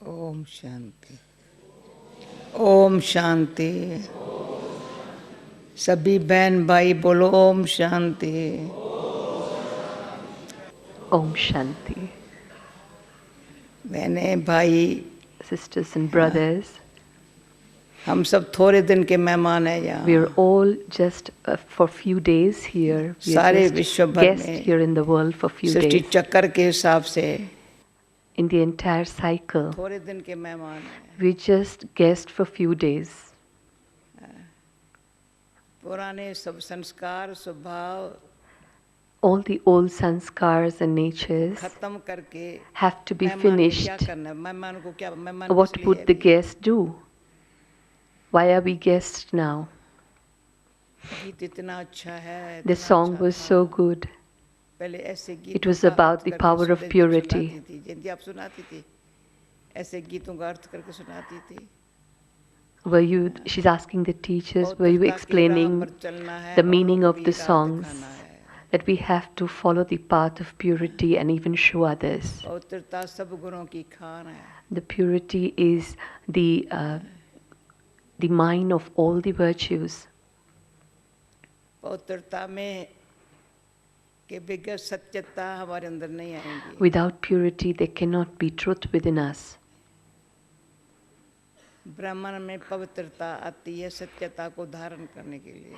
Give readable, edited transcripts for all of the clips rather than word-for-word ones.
ओम शांति। ओम शांति। सभी बहन भाई बोलो ओम शांति। Om Shanti. बहने भाई, Sisters and brothers, हम सब थोड़े दिन के मेहमान हैं यहाँ। we are all just for few days here. We are सारे just विश्व भर guests में here in the world for few Srishti days. चक्कर के हिसाब से In the entire cycle, थोड़े दिन के मेहमान हैं। we just guest for few days. पुराने सब संस्कार स्वभाव All the old sanskars and natures खत्म करके have to be मेहमान को क्या finished. करना है? मेहमान को क्या, मेहमान What किस लिए would है the अभी? guest do? Why are we guests now? गीत इतना अच्छा है, The इतना song अच्छा was था। so good. पहले ऐसे It गीतों was का about अर्थ the करके power of सुनाती purity. थी। जयंती आप सुनाती थी, ऐसे गीतों का अर्थ करके सुनाती थी। Were you, she's asking the teachers, were you पवित्रता की राह explaining पर चलना है the औरों meaning को of भी the राह songs? दिखाना है। That we have to follow the path of purity and even show others. पवित्रता सब गुणों की खान है। The purity is the mine of all the virtues. पवित्रता में के बगैर सत्यता हमारे अंदर नहीं आएगी। Without purity, there cannot be truth within us. ब्राह्मण में पवित्रता आती है सत्यता को धारण करने के लिए।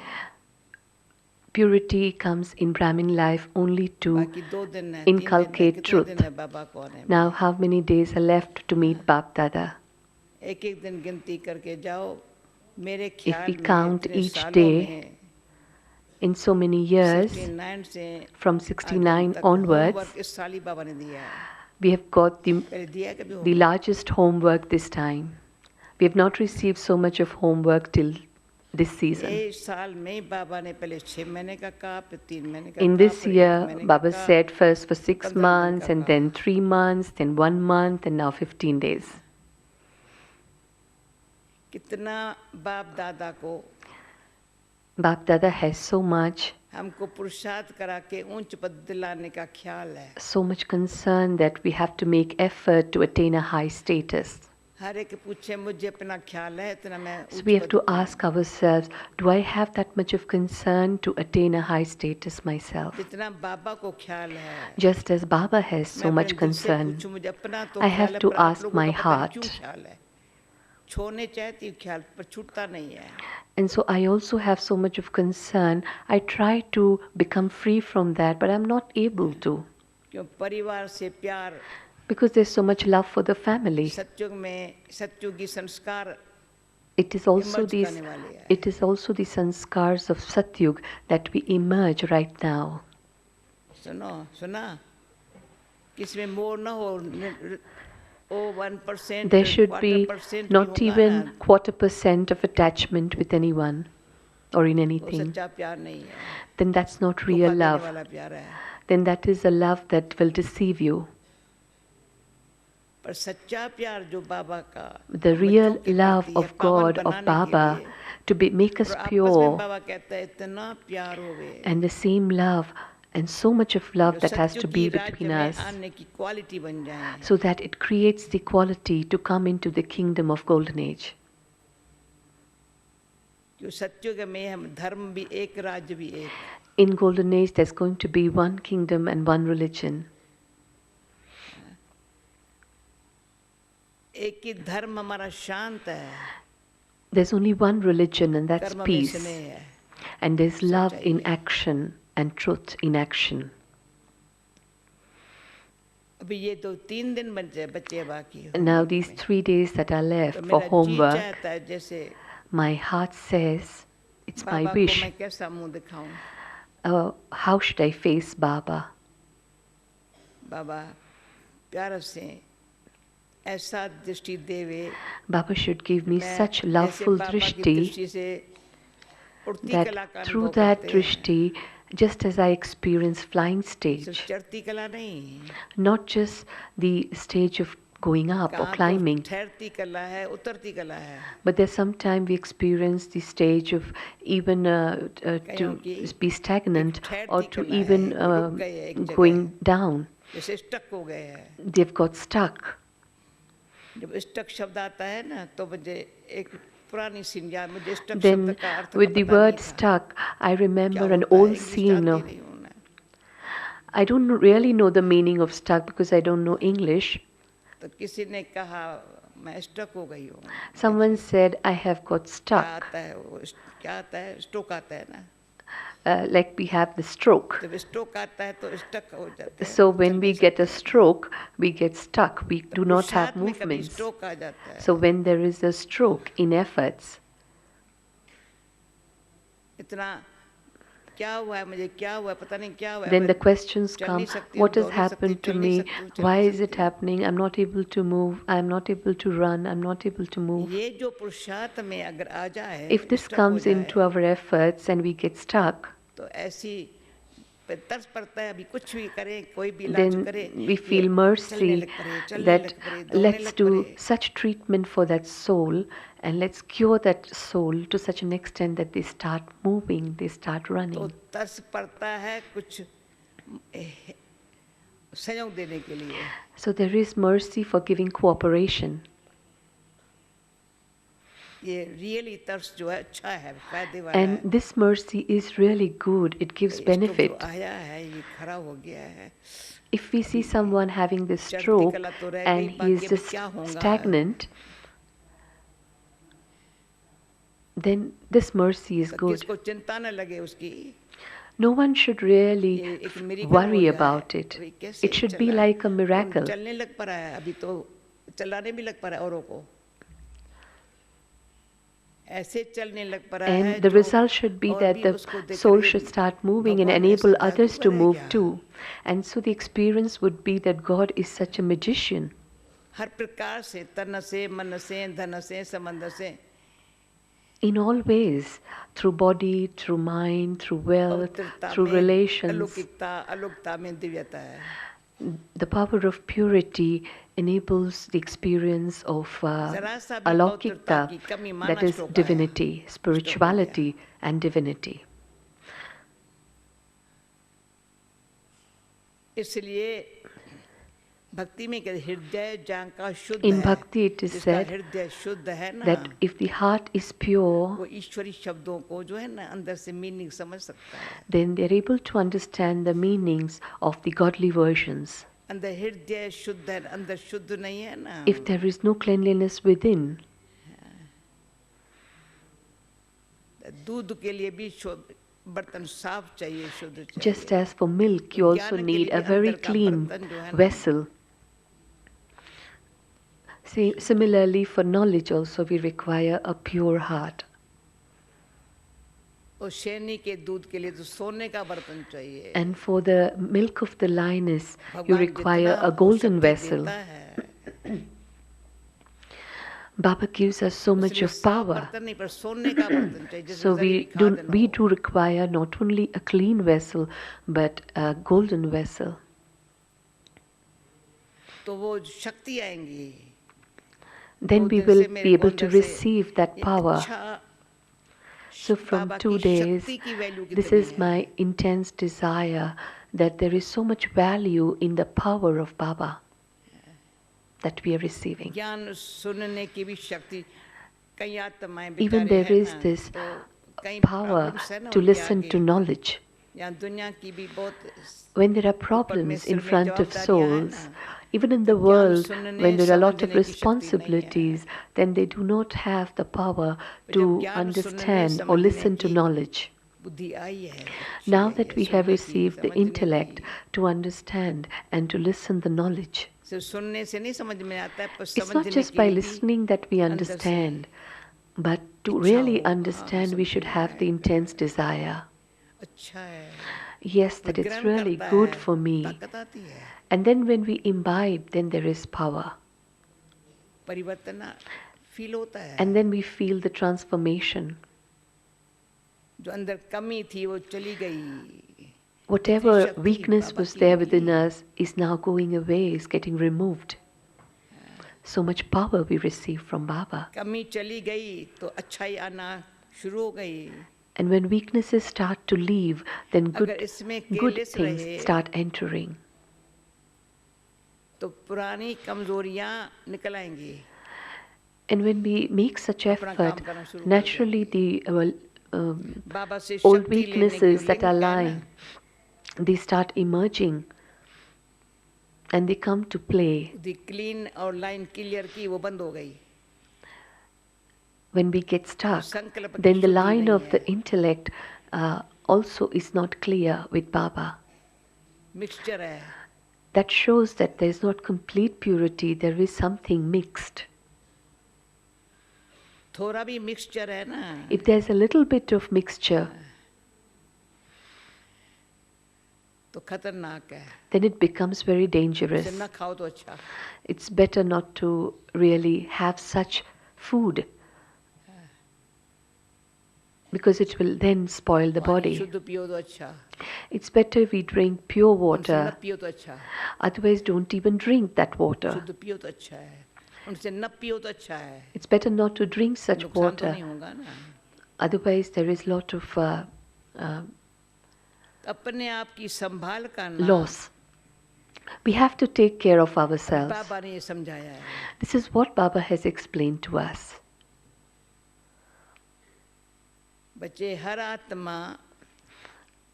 Purity comes in Brahmin life only to बाकी 2 दिन है, 3 दिन है, inculcate कितने truth. दिन है बाबा को आने में? Now, how many days are left to meet Bap Dada? एक दिन गिनती करके जाओ। मेरे If ख्याल we में count इतने each सालों day, में in so many years, 69 से from 69 onwards, होमवर्क इस साल ही बाबा ने दिया है। we have got पहले दिया है कभी the homework? largest homework this time. We have not received so much of homework till this season. इस साल में बाबा ने पहले 6 महीने का कहा, फिर 3 महीने का In कहा, this फिर 1 year, महीने का Baba कहा, said first for 6 15 दिन months, का and कहा। then 3 months, then 1 month, and now 15 days. कितना बाप दादा को Bap Dada has so much, हमको पुरुषार्थ करा के ऊंच पद दिलाने का ख्याल है। so much concern that we have to make effort to attain a high status. हर एक पूछे मुझे अपना ख्याल है इतना मैं So ऊंच we have पद to पाऊं। ask ourselves, do I have that much of concern to attain a high status myself? जितना बाबा को ख्याल है, Just as Baba has so मैं much अपने दिल से concern, पूछूं, मुझे अपना तो I ख्याल have है, to पर आप ask लोगों my का पता नहीं क्यों heart. ख्याल है। छोड़ने चाहती हूँ ख्याल, पर छूटता नहीं है। And so I also have so much of concern. I try to become free from that, but I'm not able to, क्यों? परिवार से प्यार, because there's so much love for the family. सत्युग में सत्युगी संस्कार It is also emerge these, करने वाले हैं। it is also the sanskars of Satyug that we emerge right now. सुनो, सुना? किसमें मोह न हो, ओ 1%, There should be 25% not भी होगा even ना, 0.25% of attachment with anyone or in वो anything. सच्चा प्यार नहीं है। Then that's not धोखा real देने love. वाला प्यार है। Then that is a love that will deceive you. पर सच्चा प्यार जो बाबा का The real बच्चों के love प्रति है, of पावन God, of बनाने के Baba, लिए, to make us और आपस में pure, बाबा कहता है इतना प्यार हो गए, and the same love and so much of love जो that has to सत्युगी be राज्य between में us, आने की क्वालिटी बन जाए। so that it creates the quality to come into the kingdom of Golden Age. क्यों? सत्युग में हम धर्म भी एक, राज्य भी एक। In Golden Age, there's going to be one kingdom and one religion. एक ही धर्म हमारा शांत है, There's only one religion, and that's कर्म में peace. स्नेह है। And there's love सच्चाई in में। action and truth in action. अभी ये तो 3 दिन बचे बाकी। And now होमवर्क these में। 3 days that are तो left मेरा for जी homework, चाहता है जैसे my heart says, it's my बाबा को wish. मैं कैसा मुंह दिखाऊं? How should I face Baba? बाबा प्यार से ऐसा दृष्टि देवे, Baba should give me मैं such ऐसे loveful बाबा की drishti दृष्टि से उड़ती कला that का through अनुभव that करते हैं। drishti, just as I experience flying सिर्फ stage, चढ़ती कला नहीं, not just the stage of going up or कहाँ तो climbing, ठहरती कला है, उतरती कला है। but there's sometimes we experience the stage of even कहीं to की be stagnant एक or ठहरती to कला है, even वो रुक गए हैं एक जगह, going down. जैसे स्टक हो गए हैं। They've got stuck. जब स्टक शब्द आता है ना तो मुझे एक पुरानी सीन याद, मुझे स्टक शब्द Then, का अर्थ with का the पता नहीं word था stuck, I क्या remember an होता है, old इंग्लिश scene जानती of. नहीं हूँ मैं। I don't really know the meaning of stuck because I don't know English. तो किसी ने कहा मैं स्टक हो गई हूँ, Someone said, I have got क्या stuck, आता है वो, क्या आता है, स्ट्रोक आता है ना, like we have the stroke. जब स्ट्रोक आता है तो स्टक हो जाते हैं, So, when चल we नहीं get a सकते। stroke, we get stuck. We तो do not have पुरुषार्थ में कभी movements. स्ट्रोक आ जाता So, है, when there is a stroke in efforts, इतना क्या हुआ है मुझे, क्या हुआ है, पता नहीं क्या हुआ है, then मैं the questions चल नहीं come, सकती हूँ, what has दौड़ नहीं सकती, happened to चल नहीं me? सकती हूँ, चल Why नहीं is it सकती हूँ। happening? I'm not able to move. I'm not able to run. I'm not able to move. ये जो पुरुषार्थ में अगर आ जाए, If this स्टक हो comes into जाए, our efforts and we get stuck, तो ऐसी पे तरस पड़ता है, अभी कुछ भी करें, कोई भी इलाज then करे, we ये feel चलने mercy लग पड़े, चलने that लग पड़े, दौड़ने let's लग पड़े। do such treatment for that soul and let's cure that soul to such an extent that they start moving, they start तो running. तरस पड़ता है कुछ सहयोग देने के लिए। So there is mercy for giving cooperation. ये रियली तरस जो है अच्छा है, फायदे वाला है। And this mercy is really good, it gives stroke जो benefit. आया है, ये खड़ा हो गया है, If we see someone having this चढ़ती stroke कला तो रह गई, and he बाकी is अभी just क्या होगा। stagnant, then this mercy is तो good. किसको चिंता न लगे उसकी, No one should really ये एक मिरेकल हो worry जाए, about it. अभी कैसे It should be चला है, like a कौन miracle. चलने लग पड़ा है, अभी तो चलाने भी लग पड़ा है औरों को, ऐसे चलने लग पड़ा है And the जो result should be और that भी the उसको देख soul रहे should start moving and भगवान enable ऐसा others to जादूगर है move क्या। too. And so the experience would be that God is such a magician. हर प्रकार से, तन से, मन से, धन से, संबंध से, In all ways, through body, through mind, through wealth, पवित्रता through में relations, अलौकिकता, अलौकिकता में दिव्यता है। the power of purity enables the experience of जरा सा भी पवित्रता alaukikta, की कमी that माना is स्ट्रोक आया, divinity, स्ट्रोक हो गया। spirituality and divinity. इसलिए भक्ति में कहते हृदय जहाँ का शुद्ध In है, bhakti it is जिसका said हृदय शुद्ध है ना, that if the heart is pure, वो ईश्वरी शब्दों को जो है ना अंदर से मीनिंग समझ सकता है। then they are able to understand the meanings of the godly versions. अंदर हृदय शुद्ध है, अंदर शुद्ध नहीं है ना, If there is no cleanliness within, दूध के लिए भी बर्तन साफ चाहिए, शुद्ध चाहिए। just as for milk, you also ज्ञान के need लिए a very अंदर का clean बर्तन जो है ना, vessel. Similarly, for knowledge also we require a pure heart. और शेरनी के दूध के लिए तो सोने का बर्तन चाहिए। And for the milk of the lioness, you भगवान require जितना a हमको golden शक्ति vessel. देता है, Baba gives us so much उसमें of साफ power. बर्तन नहीं पर सोने का बर्तन चाहिए, जिसमें So जरी भी खाद ना we हो। do require not only a clean vessel, but a golden vessel. तो वो शक्ति आएंगी, Then 2 we दिन will से मेरे be को able to अंदर से receive that ये power. अच्छा, So from बाबा 2 की days, शक्ति की वैल्यू this कितनी is है। my intense desire that there is so much value in the power of Baba that we are receiving. ज्ञान सुनने की भी शक्ति, कई आत्माएं Even बेचारे there हैं is ना, this तो कई power प्रॉब्लम्स है ना to उनके listen आगे, to knowledge. यहाँ दुनिया की भी बहुत When there are ऊपर में problems सिर in में front of जवाबदारियां हैं souls, ना, even in तो the ज्ञान world, सुनने when there are a lot of समझने की शक्ति नहीं है। responsibilities, then they do not have the power जब to ज्ञान सुनने understand or समझने listen to की knowledge. बुद्धि आई है, अच्छी Now आई that है, we have सुनने की, received the समझने intellect की। to understand and to listen the knowledge, सिर्फ सुनने से नहीं समझ में आता है, पर it's not समझने just के by लिए भी listening that we अंदर से understand, but to इच्छा really हो, हाँ, understand we should समझ में have the आएगा, intense desire. अच्छा है, Yes, वो that it's ग्रहण really करता good है, for me. ताकत आती है, And then when we imbibe, then there is power. परिवर्तन फील होता है, And then we feel the transformation. जो अंदर कमी थी वो चली गई, Whatever शक्ति weakness बाबा was की there within milli. us is now going away, is getting removed. So much power we receive from Baba. कमी चली गई तो अच्छाई आना शुरू हो गई। And when weaknesses start to leave, then अगर good इसमें good केयरलेस things रहे start entering. तो पुरानी कमजोरियां निकल आएंगी। And when we make such अपना काम effort, करना शुरू कर naturally देंगे। the बाबा से old शक्ति लेने की जो weaknesses that लिंक are है ना, lying, they start emerging and they come to play. The clean और लाइन क्लियर की वो बंद हो गई। When we get stuck, संकल्प की then the शुद्धि line नहीं of the है। intellect also is not clear with Baba. Mixture है। That shows that there is not complete purity, there is something mixed. थोड़ा भी मिक्सचर है ना, If there's a little bit of mixture, तो खतरनाक है। then it becomes very उसे dangerous. न खाओ तो अच्छा। It's better not to really have such food because it will then spoil the पानी body. शुद्ध पियो तो अच्छा, It's better we drink pure उनसे न water, पियो तो अच्छा। otherwise don't even drink that water. शुद्ध पियो तो अच्छा है, उनसे न पियो तो अच्छा है। It's better not to drink such नुकसान तो water, नहीं होगा ना। otherwise there is lot of अपने आप की संभाल करना, loss. We have to take care of ourselves. बाबा ने ये समझाया है। This is what Baba has explained to us. बच्चे हर आत्मा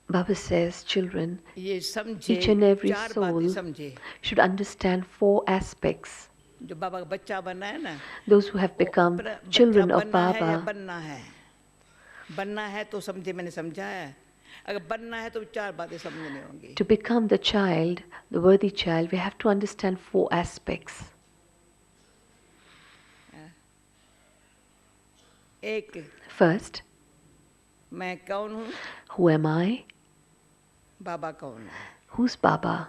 Baba says, children, ये समझे, each and every चार बातें soul समझे। should understand 4 aspects. जो बाबा का बच्चा बनना है ना, Those who have वो become अपना बच्चा children of बनना है या Baba, बनना है। बनना है तो समझे, मैंने समझाया है। अगर बनना है तो चार बातें समझने होंगी। to become the child, the worthy child, we have to understand 4 aspects. एक, First, मैं कौन हूँ, who am I? बाबा कौन है, Who's Baba?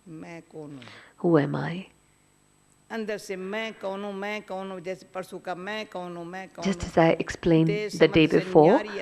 मैं कौन हूँ। Who am I? अंदर से मैं कौन हूँ, जैसे परसों का मैं कौन हूँ, मैं कौन Just हूँ। as I explained देश the day समझ से before, न्यारी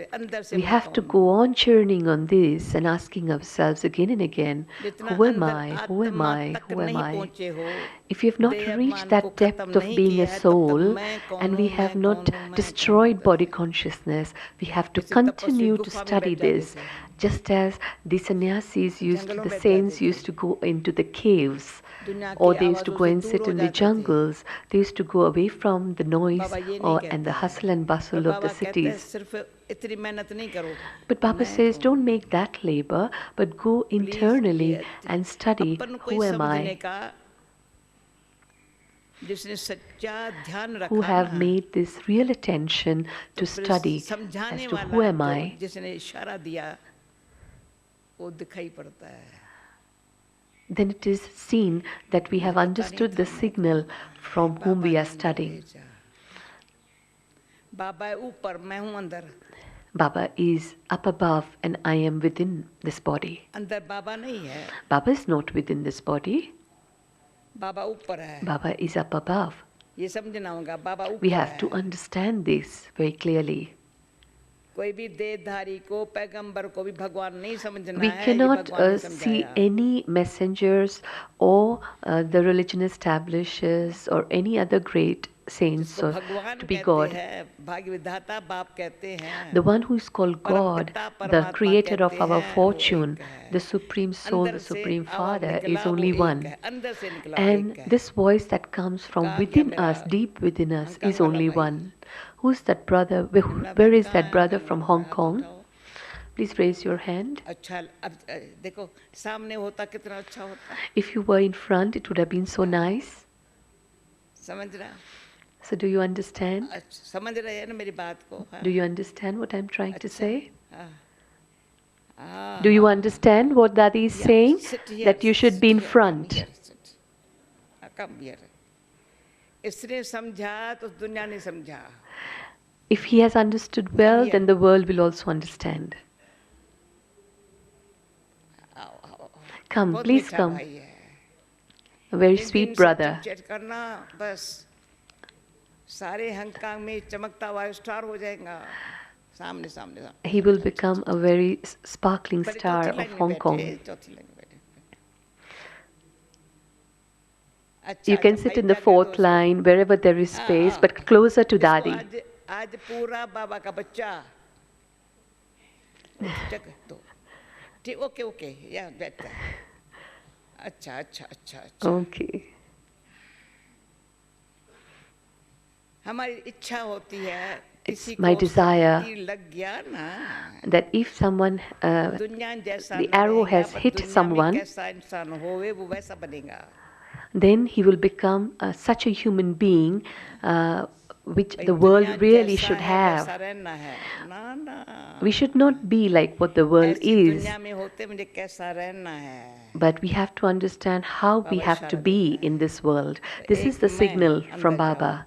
अंदर से we मैं have to कौन go हूँ। on churning on this and asking ourselves again and again, जितना who am अंदर I? Who am आत्मा I? तक Who am नहीं I? पहुँचे हो, If you have not देह reached अभिमान को that depth खत्म of नहीं being किया a है, तब तक soul, मैं कौन and हूँ, we मैं have कौन not हूँ, मैं कौन हूँ destroyed body करके। consciousness, we have to जैसे तपस्वी continue to गुफा में study बैठ जाते this. थे, Just as the sannyasis used to, जंगलों the में बैठ saints जाते थे, used to go into the caves, दुनिया or की they used to आवाज़ों go से and दूर sit हो in the जाते थे। jungles, they used to go away from the noise बाबा ये नहीं and कहते the हैं, hustle and पर bustle of the बाबा कहते हैं cities. सिर्फ इतनी मेहनत नहीं करो, But Baba मैं says, कौन don't हूँ। make that labor, but go please internally ये and study, अपन को who ही am समझने I? का, जिसने सच्चा ध्यान Who रखा have ना, made this real attention तो to फिर study समझाने as to वाला who am जो I? जिसने इशारा दिया वो दिखाई पड़ता है। Then it is seen that we have मुझे पता नहीं understood the था मैं signal कौन हूँ। from whom बाबा we ने are अंदर studying. भेजा। बाबा है ऊपर, मैं हूँ अंदर। Baba is up above and I am within this body. अंदर बाबा नहीं है, Baba is not within this body. बाबा ऊपर है। Baba is up above. ये समझना होगा, बाबा We ऊपर have to है। understand this very clearly. कोई भी देहधारी को, पैगंबर को भी भगवान नहीं समझना We है, ये cannot भगवान ने see समझाया। any messengers or the religion establishes or any other great saints जिसको or भगवान to be कहते God. हैं, भाग्य विधाता बाप कहते हैं, The one who is called परम God, पिता the परमात्मा creator of कहते our हैं, वो fortune, एक है। the supreme soul, अंदर the से supreme आवाज Father निकला is वो only एक one. है, अंदर से निकला And एक है। this voice that comes from कहा गया within मेरा us, deep within us, Hong Kong is वाला only भाई, one. Who's that brother? मेरा Where बहन is कहाँ that है? brother हांगकांग from वाला Hong हाथ Kong? उठाओ। Please raise your hand. अच्छा, अब देखो सामने होता कितना अच्छा होता, If you were in front, it would have been so nice. समझ रहा? So, do you understand? अच्छा, समझ रहे हैं ना मेरी बात को? हाँ, Do you understand what I'm trying to अच्छा, say? हाँ, हाँ, Do you हाँ, understand what Dadi is yeah, saying? sit here, That you should be in come front. here, sit. Come here. इसने समझा तो दुनिया ने समझा। If he has understood well, then the world will also understand. आओ, आओ, आओ। Come, बहुत please मीठा come. भाई है। A very इन sweet दिन से brother. चिट-चिट करना, बस सारे हांगकांग में चमकता हुआ स्टार हो जाएगा, सामने सामने सामने। He will become a very sparkling बड़े star चौथी of लाइन में Hong बैठे, Kong. चौथी लाइन में बैठे। अच्छा, You can अच्छा, sit भाई in the क्या कहते हो 4th उसको? line, wherever there is हाँ, space, हाँ। but closer to इसको Dadi. आज पूरा बाबा का बच्चा। चक तो ठीक, ओके ओके, या बैठता है। अच्छा अच्छा अच्छा अच्छा। Okay. हमारी इच्छा होती है It's किसी my को desire तीर लग गया ना, that if someone, दुनिया जैसा the arrow रहेगा, has पर hit दुनिया में someone, कैसा इंसान होवे वो वैसा बनेगा। then he will become such a human being which भाई the दुनिया world really जैसा should है वैसा have. रहना है ना ना, We should not be like what the world ऐसी is, दुनिया में होते मुझे कैसा रहना है। but we have to understand how we Baba have to इशारा be देता है, in this world. This is एक the मैं signal from अंदर जाऊं, Baba.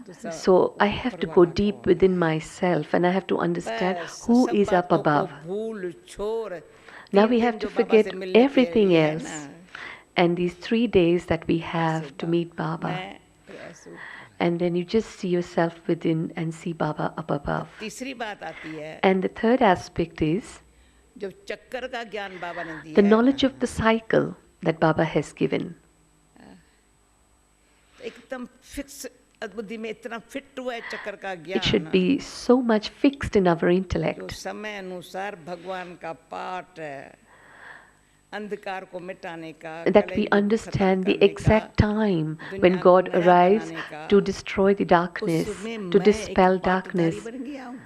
दूसरा So I have ऊपर to go वाला deep को, within myself and I have to understand बस who सब is up बातों को above. भूल छोड़ Now 3 we दिन have to जो बाबा से forget मिलने के everything लिए है ना, else. And these 3 days that we ऐसे have to meet Baba. मैं फिर ऐसे ऊपर। And then you just see yourself within and see Baba up above. तीसरी बात आती है, And the third aspect is जब चक्कर का ज्ञान बाबा ने the दिया knowledge है, of the cycle that Baba has given. तो एकदम फिक्स बुद्धि में इतना फिट हुआ है चक्कर का It should ज्ञान, be so much fixed in our जो intellect समय अनुसार भगवान का पाठ है, अंधकार को मिटाने का, that we कलयुग को खत्म understand the करने का, exact time when दुनिया को God नया arrives बनाने का, to destroy the darkness, उसमें to मैं एक dispel पाठधारी darkness, बन गया हूँ।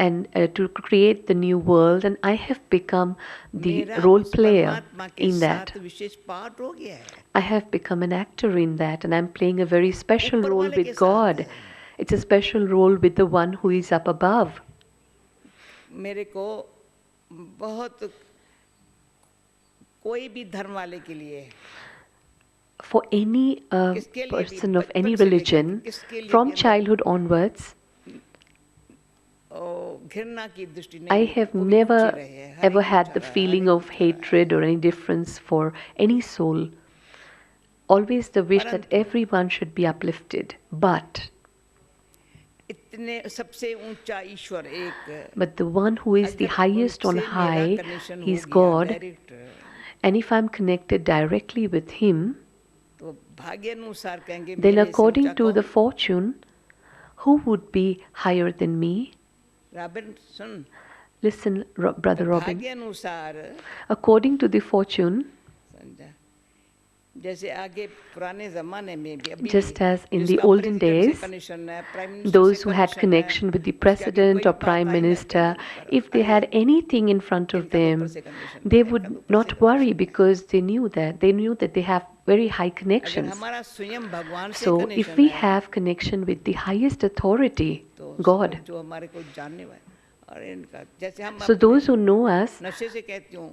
and to create the new world, and I have become the मेरा role उस player परमात्मा के in that. साथ विशेष पाठ हो गया है, I have become an actor in that, and I'm playing a very special ऊपर role वाले के with साथ God. है। It's a special role with the one who is up above. मेरे को बहुत कोई भी धर्म वाले के लिए, For any किसके लिए भी, person of any बचपन से लेकर religion, किसके लिए from भी childhood onwards, घृणा की दृष्टि नहीं I है, have वो भी ऊंची never रहे है, हर ever एक had ऊंचा the रहा है, हर feeling एक of ऊंचा रहा है। hatred or any difference for any soul. Always the wish that परंतु everyone should be uplifted. But इतने सबसे ऊंचा ईश्वर एक, the one who is the अगर highest on उनसे मेरा high, कनेक्शन he हो is गया God. Direct, And if I'm connected directly with him, तो भाग्य अनुसार कहेंगे then मेरे से according ऊंचा to the कौन? fortune, who would be higher than me? Robin soon, Listen, Brother Robin. भाग्य अनुसार According to the fortune, समझा, जैसे आगे पुराने जमाने में भी अभी just as in the जिसका olden प्रेसिडेंट से days, कनेक्शन है, प्राइम मिनिस्टर those से who had कनेक्शन है, connection with the उसके आगे president कोई or बात prime आई ना minister, tension if they had anything in front of इनका तो ऊपर them, से कनेक्शन they है, इनका would तो ऊपर से not worry कनेक्शन है। because they knew that they have very high अगर connections. हमारा स्वयं भगवान से So if कनेक्शन we है, have connection with the highest authority, तो God, जो हमारे को जानने वाले, और इनका जैसे हम so those who know us, नशे से कहती हूँ,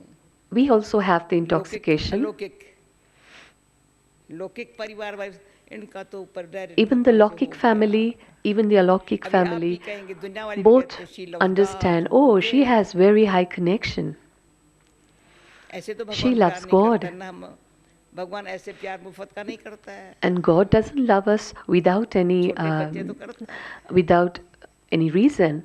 we also have the लौकिक intoxication. लौकिक परिवार वाले, इनका तो ऊपर direct Even the Lokik family, even the Alokik अभी आप भी family, कहेंगे दुनिया वाले भी both कहते हैं, she loves understand, God, oh, she ये has very high connection. ऐसे तो she भगवान loves प्यार नहीं God. करता ना, हम भगवान ऐसे प्यार मुफ्त का नहीं करता है, And God doesn't love us without any छोटे बच्चे तो करता है, without any reason.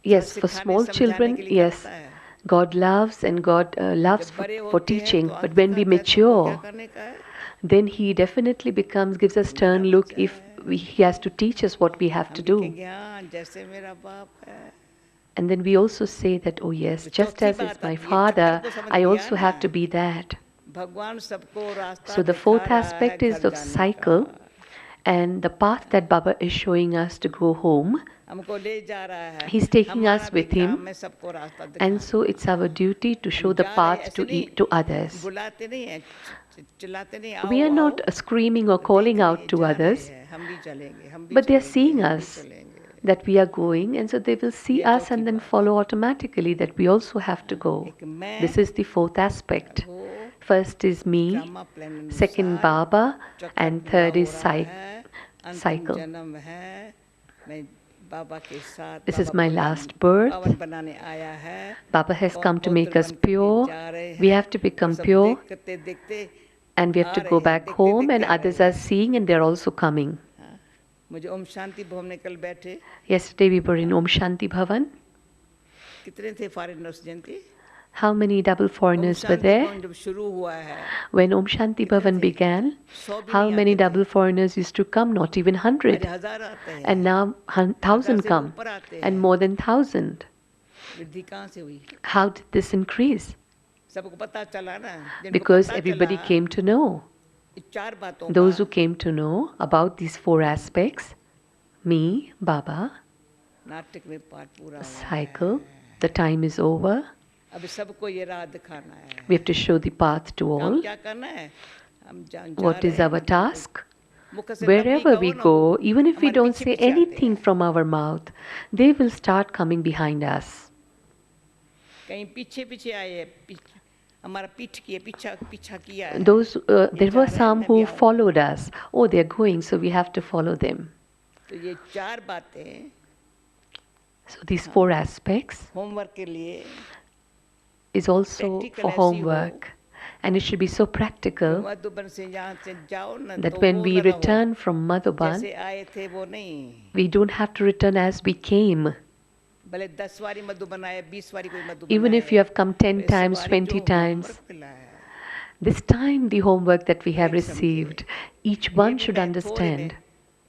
Yes, बस for सिखाने small समझाने children, के लिए yes, करता है। God loves and God loves जब बड़े for होते हैं teaching. तो But when we सिखाता है, तो उनको क्या mature, करने का है, then He definitely gives us stern मेरा look बच्चा if है, He has to teach us what we have हम to भी do. कहेंगे हाँ जैसे मेरा बाप है। And then we also say that, oh yes, तो just चौथी as is बात my आती है, father, चक्कर को समझ I लिया also have ना, to be that. भगवान सबको रास्ता So the दिखा fourth रहा है aspect घर is the जाने cycle का, and the path that Baba is showing us to go home. हमको ले जा रहा है, He's taking us हमारा भी with काम him. है सबको रास्ता And दिखाना। so it's our duty to show हम the जा रहे path ऐसे to नहीं, to others. बुलाते नहीं है, चिल्लाते नहीं, आओ We are आओ, not screaming or देख calling रहे out हैं, to जा रहे others, हैं, हम भी चलेंगे, हम भी but they are चलेंगे, seeing हम भी us चलेंगे। that we are going, and so they will see ये us चौथी and then बात, follow automatically that we also have to go. एक मैं This is the fourth aspect. वो First is me, drama plan second अनुसार Baba, चक्कर and पूरा third हो is रहा है, अंतिम cycle. जन्म है, मैं बाबा के साथ, This बाबा is my पावन last birth. पावन बनाने आया है, Baba has come to make पवित्र us बन के pure. जा रहे We हैं, have to और become सब pure, देखते देखते and we have uh to रहे go हैं, back देखते home, देखते and आ रहे others are हैं। seeing, and they're also coming. हाँ, मुझे ओम शांति भवन में कल बैठे, Yesterday we were in Om Shanti Bhavan. कितने थे फॉरेनर्स जनती, How many double Om foreigners were Shanti there? भवन जब शुरू हुआ है, When Om Shanti कितने Bhavan थे? began, 100 भी how नहीं many आते थे, double foreigners used to come? Not even आज 100. 1000 आते हैं, And now 1,000 से come, ऊपर आते and हैं, more than 1,000. वृद्धि कहाँ से हुई? How did this increase? सबको पता चला ना, जिनको Because पता everybody चला, came to know. इस 4 बातों Those who का came to know about these 4 aspects, me, Baba, नाटक में पार्ट पूरा हुआ cycle, है। the time is over. अभी सबको ये राह दिखाना है। We have to show the path to काम all. क्या करना है? हम जा What रहे is हैं our मतलब task? मुख से तब भी Wherever we कहो ना, go, वो even if we हमारे don't पीछे say पीछे आते anything हैं। from our mouth, they will start coming behind us. कहीं पीछे पीछे आए हैं, हमारा पीठ किए पीछा किया है। Those, ये there जा were रहे हैं, some मैं भी who आऊंगा। followed us. Oh, they are going, so we have to follow them. तो ये 4 बातें So these 4 aspects होमवर्क के लिए is also Practical for ऐसी हो homework, and it should be so practical Madhuban से यहाँ से जाओ ना that तो when वो we न रहो return from Madhuban, जैसे आए थे वो नहीं। we don't have to return as we came. भले 10 बारी मधुबन आए, 20 बारी कोई मधुबन Even आए, if you have come 10 इस times, बारी 20 जो times, होमवर्क मिला है this time the homework that we have एक समझे। received, each ये one भी should मैं थोड़ी understand.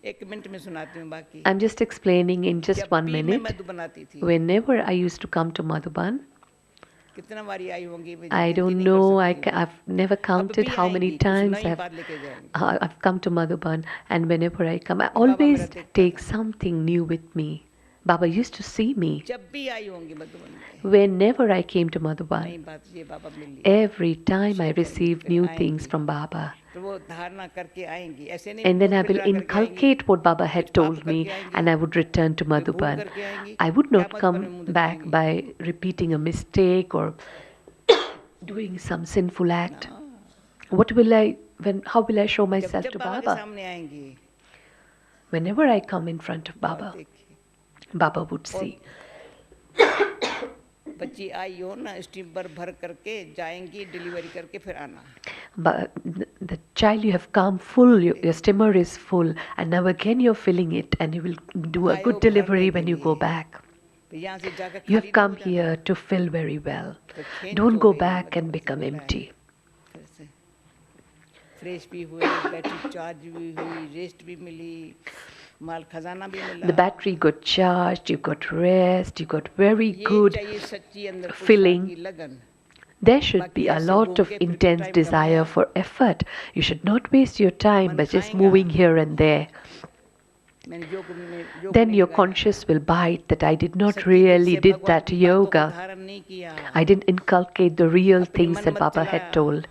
देर 1 मिनट में सुनाती हूँ बाकी। I'm just explaining in just जब 1 भी मैं minute. मधुबन आती थी, Whenever I used to come to Madhuban, कितना बारी आई होंगी मैं I गिनती don't नहीं कर know, सकती हूँ। I've never अब counted भी how many आएंगी, कुछ times नई बात लेके जाएंगी। I've come to Madhuban, and whenever I come, I बाबा मेरा always देखता take था। something new with me. Baba used to see me. जब भी आई होंगी मधुबन में, Whenever I came to नई Madhuban, बात ये बाबा मिली, every time I शेयर करेंगे, received फिर new आएंगी। things from Baba. तो वो धारणा करके आएंगी, ऐसे नहीं And then I भूत will पिटरा करके आएंगी, inculcate what Baba कुछ had पाप told me, करके आएंगी, and I would return to फिर भूल Madhuban. करके आएंगी, I would क्या not मधुबन में come मुंह back दिखाएंगी? by repeating a mistake or doing some sinful act. हाँ, What will I, how will I show जब myself जब to बाबा के Baba? सामने आएंगी, Whenever I come in front of Baba Baba, देखिए, Baba would और see. बच्ची आई हो ना स्टीम पर भर करके जाएंगी, डिलीवरी करके फिर आना। But the child you have come full, your stomach is full, and now again you're filling it, and you will do a आए हो good delivery भरने के when you go लिए, back. फिर यहाँ से जाकर You खाली have नहीं come हो जाना। here to fill very well. फिर खेन Don't जो go गई back and मधुबन से become बोला है, empty. फिर से फ्रेश भी हुए, बैटरी चार्ज भी हुई, रेस्ट भी मिली, माल खजाना भी मिला। The battery got charged, you got rest, you got very ये good चाहिए सच्ची अंदर filling. पुरुषार्थ की लगन। There should बाकी be a ऐसे lot घूम of के फिर intense time desire गवाया, for effort. You should not waste your time मन by just खाएगा। moving here and there. मैंने योग Then नहीं your लगाया, conscience will bite that I did not सच्ची दिल really से did भगवान that की बातों को yoga. धारण नहीं किया, I didn't inculcate the real अपनी things मन that मत Baba चलाया, had told.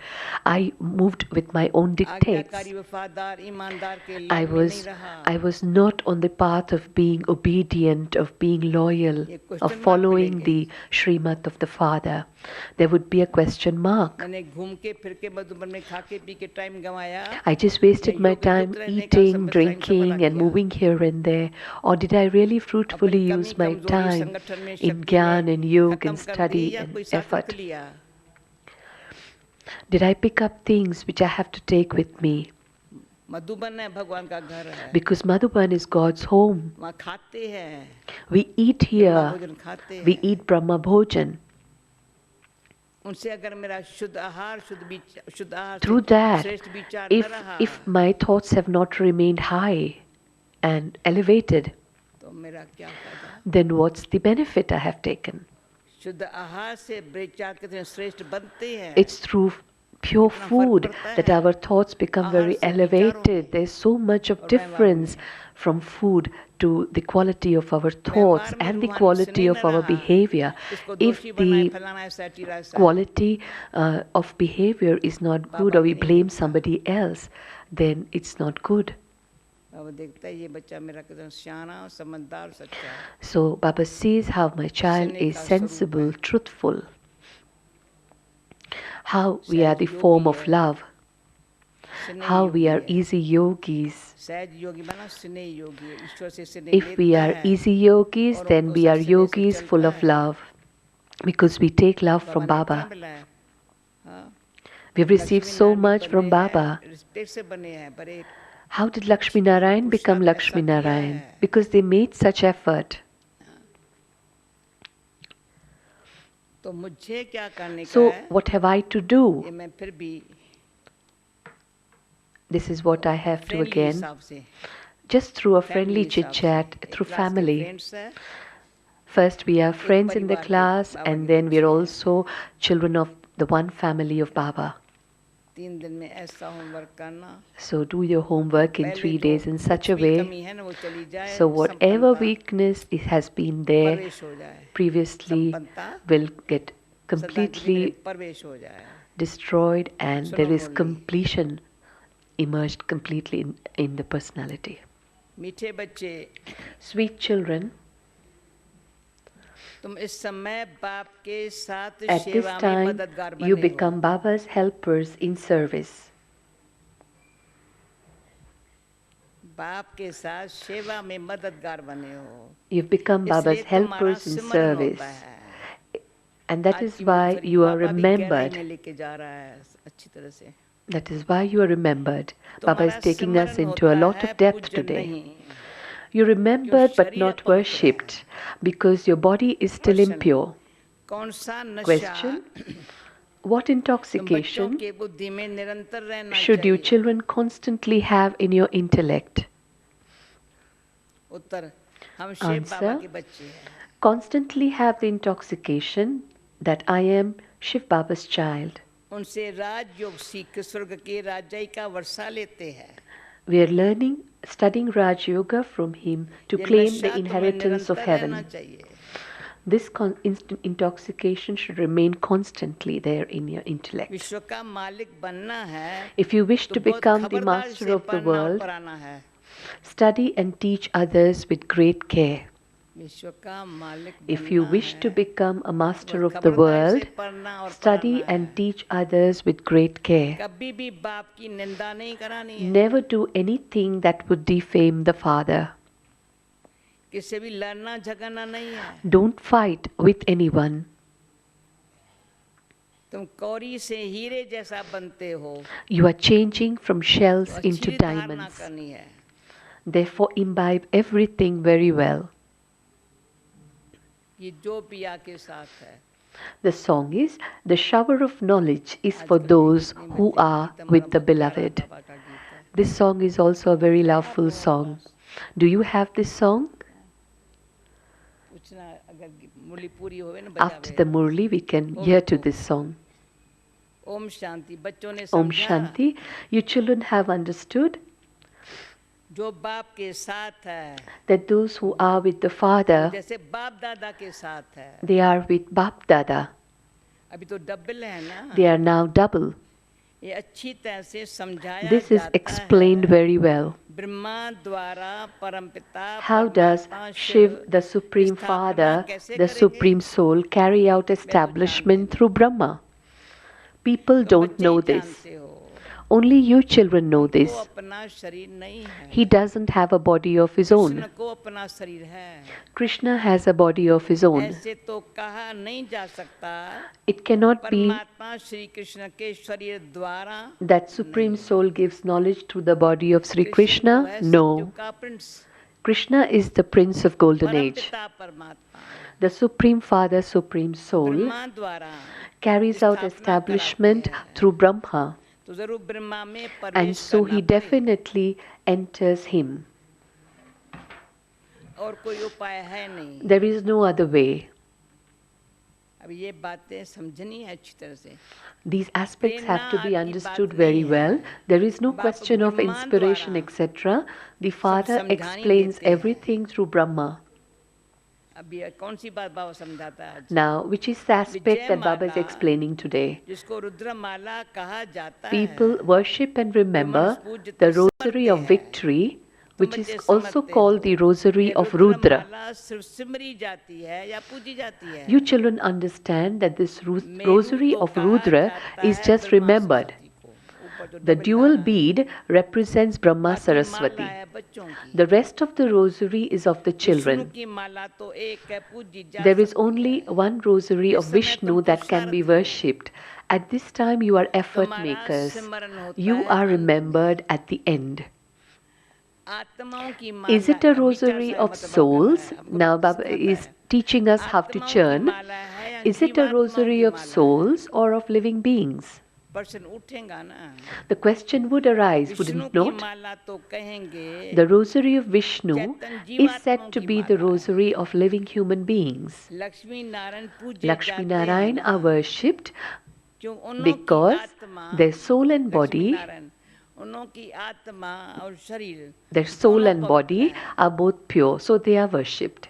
I moved with my own dictates. आज्ञाकारी वफादार ईमानदार के I लाइन में नहीं was रहा। not on the path of being obedient, of being loyal, ये of question mark following मिलेंगे। the Srimad of the Father. There would be a question mark. मैंने घूम के फिर के मधुबन में खा के पी के टाइम गंवाया, I just wasted या my योग time युक्त रहने का eating, time drinking, Saphala and किया। moving here and there. Or did I really fruitfully अपनी कमी use my कमजोरी time संगठन में in शक्ति Gyan, में in yoga, खत्म in कर दी, study, या and कोई साथ रख effort? लिया। Did I pick up things which I have to take with me? Madhuban है भगवान का घर है, Because Madhuban is God's home. वहाँ खाते हैं, We eat ब्रह्मा here. भोजन खाते We हैं। eat Brahma Bhojan. उनसे अगर मेरा शुद्ध आहार शुद्ध आहार Through से that, श्रेष्ठ विचार न रहा, if my thoughts have not remained high and elevated, तो मेरा क्या फायदा? then what's the benefit I have taken? शुद्ध आहार से विचार कितने श्रेष्ठ बनते हैं। It's through pure कितना फर्क food पड़ता that है our thoughts become आहार very से विचारों elevated. में There's so much of और व्यवहार difference में। from food to the quality of our thoughts व्यवहार में and the रूहानी quality स्नेह of न our रहा, behavior. इसको If दोषी बनाए the फलाना ऐसा टीरा ऐसा है, quality of behavior is not good, Baba or we की नहीं blame देखता। somebody else, then it's not good. अब देखता है ये बच्चा मेरा कितना सियाना और समझदार और सच्चा है। So Baba sees how my child स्नेह is का स्वरूप sensible, है। truthful, how we are सहज the form योगी of है, love, स्नेह how we योगी are है। easy yogis. सहज योगी बना स्नेह योगी है, ईश्वर से स्नेह If we लेता are है easy yogis, और then उनको we are सब स्नेह से yogis full चलता of है। love, because we take love from बाबा ने इतना Baba. मिला है, हाँ, We've received Lakshmi so Narayan much from बने हैं, Baba. रिस्पेक्ट से बने हैं, पर एक How did Lakshmi Narayan become पुरुषार्थ Lakshmi ऐसा किया Narayan? है। Because they made such effort. तो मुझे क्या करने का So है, what have I to do? ये मैं फिर भी This is what I have to friendly again, हिसाब से, just through a family friendly हिसाब chit से, chat, एक through क्लास के family. फ्रेंड्स है, First, we are एक friends in the परिवार के class, बाबा and के then we are बच्चे हैं। also children of the one family of Baba. 3 दिन में ऐसा होमवर्क करना, So do your homework in पहले 3 जो days in such a कुछ भी way कमी है ना वो चली जाए, so whatever संपन्नता weakness it has been there प्रवेश हो जाए, previously संपन्नता will get सदा के लिए completely प्रवेश हो जाए. destroyed and सुनो there is Murali, completion emerged completely in the personality. मीठे बच्चे, Sweet children, तुम इस समय बाप के साथ at this सेवा में time मददगार you बने become हो. Baba's helpers in service. बाप के साथ सेवा में मददगार बने हो, You've become इसलिए Baba's तुम्हारा helpers in सिमरन service. होता है. And that आज is की why मुरली you are बाबा भी गहराई remembered. में लेके जा रहा है अच्छी तरह से. That is why you are remembered. Baba is तुम्हारा taking us Simran into a होता lot है, of depth पूजन today. नहीं. You're remembered but शरीर not अपवित्र है. worshipped because your body is still Question. impure. कौन सा नशा Question. What तुम बच्चों intoxication के बुद्धि में निरंतर रहना should you चाहिए? children constantly have in your intellect? उत्तर, हम शिव बाबा Answer. के बच्चे हैं. Constantly have the intoxication that I am Shiv Baba's child. उनसे राजयोग सीख स्वर्ग के राजाई का वर्षा लेते हैं. We are learning, studying Raj Yoga from him to ये claim नशा the तुम्हें inheritance of निरंतर रहना heaven. चाहिए. This intoxication should remain constantly there in your intellect. विश्व का मालिक बनना है If you wish तो to बहुत become the खबरदारी master से of the पढ़ना और world, पढ़ाना है. study and teach others with great care. विश्व का मालिक If you बनना wish to है, become a master बहुत of the खबरदारी world, से पढ़ना और study पढ़ाना है. and teach others with great care. कभी भी बाप की निंदा नहीं करानी है. Never do anything that would defame the Father. किससे भी लड़ना झगड़ना नहीं है. Don't fight with anyone. तुम कौड़ी से हीरे जैसा बनते हो, You are changing from तो shells अच्छी into धारणा diamonds. करनी है. Therefore, imbibe everything very well. ये जो पिया के साथ है. The song is The shower of knowledge is for those who are with the beloved. बाबा का गीत है. This song is also a very loveful song. Do you have this song? पूछना अगर मुरली पूरी होवे ना After the बजावे. Murli, we can hear to this song. Om Shanti. बच्चों ने Om समझा Shanti. You children have understood जो बाप के साथ है, that those who are with the Father, जैसे बाप दादा के साथ है. they are with Bap Dada. अभी तो डबल है ना. They are now double. ये अच्छी तरह से समझाया This is जाता explained है. very well. ब्रह्मा द्वारा परमपिता How does परमात्मा Shiv, the Supreme स्थापना Father, कैसे the करेंगे? Supreme Soul, carry out establishment through Brahma? People तुम don't बच्चे know ही this. जानते हो. Only you children know वो this. अपना शरीर नहीं है. He doesn't have a body of his own. Krishna को अपना शरीर है. Krishna has a body of his own. ऐसे तो कहा नहीं जा सकता. It cannot be परमात्मा श्री कृष्ण के शरीर द्वारा that Supreme Soul gives knowledge through the body of Sri Krishna. तो है No. सतयुग का Prince. Krishna is the Prince of Golden Age. परमपिता परमात्मा The Supreme Father, Supreme Soul, Brahma द्वारा carries out स्थापना establishment कराते हैं. through Brahma. तो जरूर ब्रह्मा में And प्रवेश so करना he पड़ेगा. definitely enters him. और कोई उपाय है नहीं. There is no other way. अब ये बातें समझनी है अच्छी तरह से. These aspects have to be प्रेरणा की understood बात very नहीं well. है. There is no बाप question of ब्रह्मा inspiration, द्वारा etc. The Father समझानी explains देते हैं. everything through Brahma. अभी ये कौन सी बात बाबा समझाता है आज? Now, which is the aspect that Baba is Vijayamala, explaining today? जिसको रुद्रमाला कहा जाता People है. worship and remember the rosary of victory, which is also called the rosary of Rudra. रुद्रमाला सिर्फ सिमरी जाती है या पूजी जाती है. You children understand that this Meru rosary तो of कहा Rudra जाता is है just ब्रह्मा remembered. सरस्वती को. ऊपर जो The डबल dual लगा है. bead represents Brahma बाकी Saraswati. माला है बच्चों की. The rest of the rosary is of the Vishnu children. की माला तो एक है, पूजी जा There is सकती only है. one rosary of इस समय Vishnu तुम that can be पुरुषार्थ हो. worshipped. At this time, you are effort तुम्हारा makers. सिमरन होता You है are अंत में. remembered at the end. आत्माओं की माला Is it a अभी rosary चार of मतलब souls? बाबा है, Now हमको Baba सिखाता is है. teaching us how to आत्माओं की churn. माला है या Is it a जीवात्माओं rosary की of माला है? souls or of living beings? प्रश्न उठेगा ना. The question would arise, would Vishnu it की not? माला तो कहेंगे The rosary of Vishnu Chaitanya is said जीवात्माओं to की be the माला है. rosary of living human beings. Lakshmi Narayan पूजे Lakshmi जाते हैं Narayan ना. are worshipped. क्यों उन्हों की because आत्मा, their soul and Lakshmi body, Narayan, उन्हों की आत्मा और शरीर their soul दोनों and पवित्र body हैं। are both pure, so they are worshipped.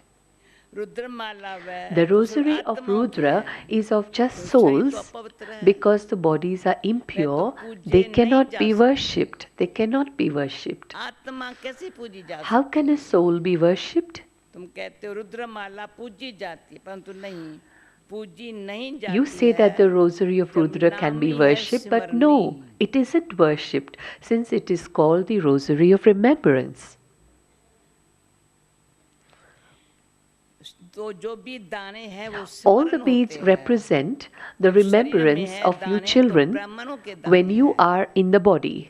रुद्रमाला वह The तो सिर्फ rosary of आत्माओं की Rudra है, is of just तो शरीर तो souls अपवित्र है, because the bodies are वह तो impure, पूजे they नहीं cannot जा be सकते। worshipped. They cannot be worshipped. आत्मा कैसे पूजी जा How सकती can है? a soul be worshipped? तुम कहते हो रुद्रमाला पूजी जाती है, परंतु नहीं, पूजी नहीं जाती You say that the rosary of जब Rudra can be नामी है worshipped, but no, स्मरणी। it isn't worshipped since it is called the rosary of remembrance. तो जो भी दाने हैं वो All the स्मरण beads होते हैं। represent the जब शरीर में remembrance है of you दाने, तो children ब्राह्मणों के दाने when you हैं। are in the body.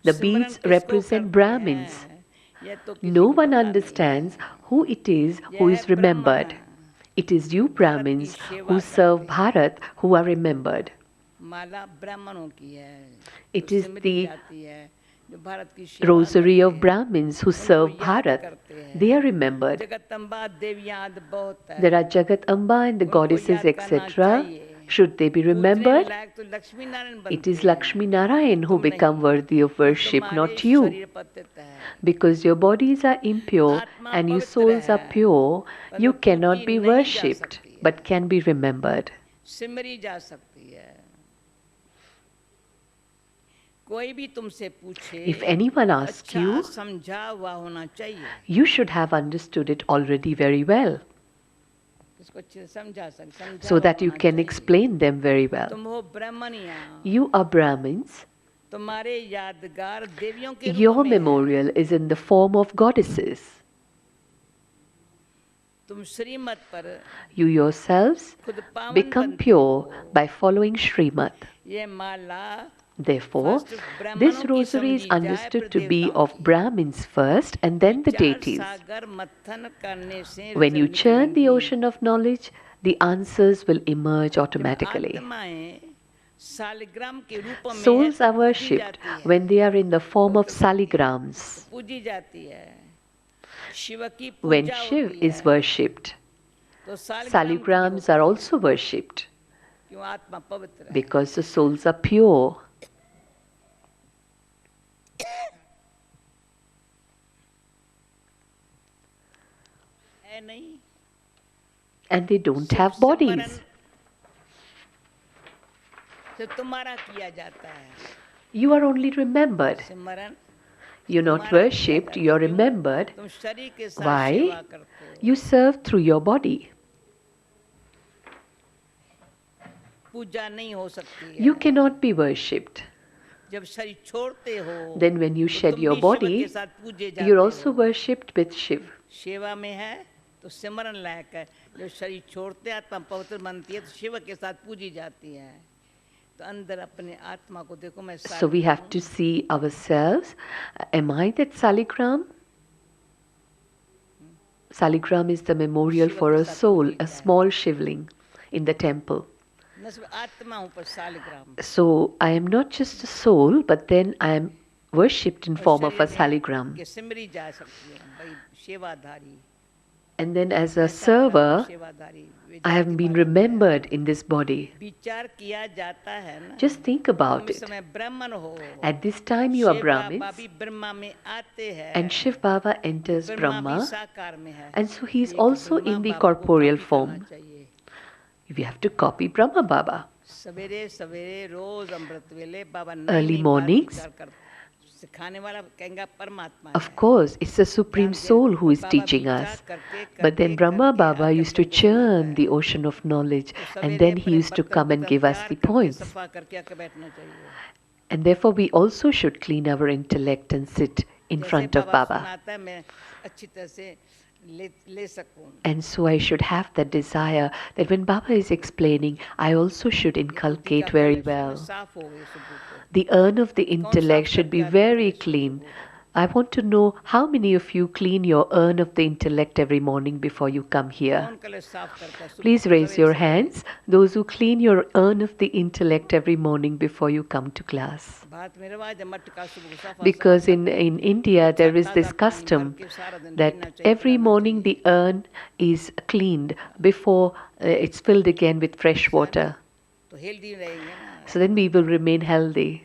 The स्मरण beads किसको represent करते Brahmins. हैं? यह तो किसी No को one पता नहीं understands है। who it is who यह is है ब्राह्मण, remembered. It is you Bharat की Brahmins सेवा who serve करते हैं। Bharat who are remembered. माला ब्राह्मणों की है, It जो is सिमरी the जाती है, जो भारत की सेवा rosary करते of हैं, Brahmins who उनको serve याद Bharat. करते हैं। They are remembered. जगतम्बा देवियाँ बहुत है, There are Jagat Amba and the उनको goddesses, याद करना etc. चाहिए। Should they be पूजने remembered? लायक तो लक्ष्मी नारायण It बनते is हैं, Lakshmi Narayan who तुम become नहीं। worthy of worship, तुम्हारे not you. शरीर पतित है, Because your bodies are impure आत्मा and your पवित्र souls are है, pure, परंतु you पूजी cannot be नहीं जा worshipped सकती है, but can be remembered. Simri जा सकती है। कोई भी तुमसे पूछे, If anyone asks अच्छा you, समझा हुआ होना चाहिए, you should have understood it already very well इसको अच्छे से समझा so हुआ that you होना can चाहिए। explain them very well. तुम हो ब्राह्मणियाँ, You are Brahmins. तुम्हारे यादगार देवियों के रूप Your में है। memorial is in the form of goddesses. तुम श्रीमत पर You yourselves खुद पावन become बनते pure हो। by following Srimad. ये माला Therefore, first this ब्राह्मणों की rosary is समझी जाए, understood फिर to be देवताओं of की। Brahmins first and then the विचार deities. सागर मथन करने से When you जल churn the निकलेंगी। ocean of knowledge, the answers will emerge जब automatically. आत्माएं सालिग्राम के रूप में है, Souls तो are पूजी worshipped जाती है, when they are in the form of पवित्र करती है, saligrams. तो पूजी जाती है। शिव की When पूजा Shiv होती is है, worshipped, तो सालिग्राम की saligrams होती are है, also worshipped क्यों आत्मा पवित्र है। because the souls are pure. है नहीं, And they don't सिर्फ have bodies. सिमरन से तुम्हारा किया जाता है। You are only remembered. Simran You're not तुम्हारा किया worshipped, जाता है। you're क्यों? remembered. तुम शरीर के साथ Why? सेवा करते हो। You serve through your body. पूजा नहीं हो सकती है। You cannot be worshipped. जब शरीर छोड़ते हो, Then when you तो shed तुम your भी शिव body, के साथ पूजे जाते you're also हो। worshipped with Shiv. सेवा में है तो सिमरन लायक है। जब शरीर छोड़ते आत्मा पवित्र बनती है, तो शिव के साथ पूजी जाती है। तो अंदर अपने आत्मा को देखो, मैं So we have to see ourselves. Am I that saligram? Saligram is the memorial for a soul, a small shivling in the temple. मैं सिर्फ आत्मा हूँ पर Saligram. So I am not just a soul, but then I am worshipped in form of a saligram. कि सिमरी जा सकती है भाई, सेवाधारी। And then as a server, सेवाधारी I have been remembered in this body. विचार किया जाता है ना। Just think about तुम इस it. समय ब्राह्मण हो। At this time you are Shiv Brahmins, बाबा भी ब्रह्मा में आते हैं। and Shiv Baba enters Brahma भी Brahma, साकार में है। and so he is एक also ब्रह्मा in the बाबा को corporeal कॉपी करना form. चाहिए। We have to copy Brahma Baba. सवेरे सवेरे रोज अमृत वेले बाबा Early mornings. सिखाने वाला कहेंगे परमात्मा Of है। course, it's the Supreme Soul who is Baba teaching विचार us. करके- But then करके- Brahma करके Baba आकर used to तुमको सुनाता churn है। the ocean of knowledge, तो and सवेरे then he अपने used to बर्तन come and वर्तन give us तैयार the करके points. सफा करके आके बैठना चाहिए। And therefore, we also should clean our intellect and sit in जैसे front of बाबा Baba. सुनाता है, मैं अच्छी तरह से ले सकूं। And so I should have that desire that when Baba is explaining, I also should inculcate very well. साफ हो गई सुबह को। The urn of the intellect should be very clean. I want to know how many of you clean your urn of the intellect every morning before you come here. कौन कलश साफ करता है सुबह Please को, raise सवेरे your सवेरे? hands, those who clean your urn of the intellect every morning before you come to class. Bharat में रिवाज है मटका सुबह को साफ- Because साफ in India there is this ताज़ा पानी custom भर के सारा दिन that पीना चाहिए, every पिलाना morning चाहिए। the urn is cleaned before it's filled again with fresh water. तो हेल्दी रहेंगे ना। So then we will remain healthy.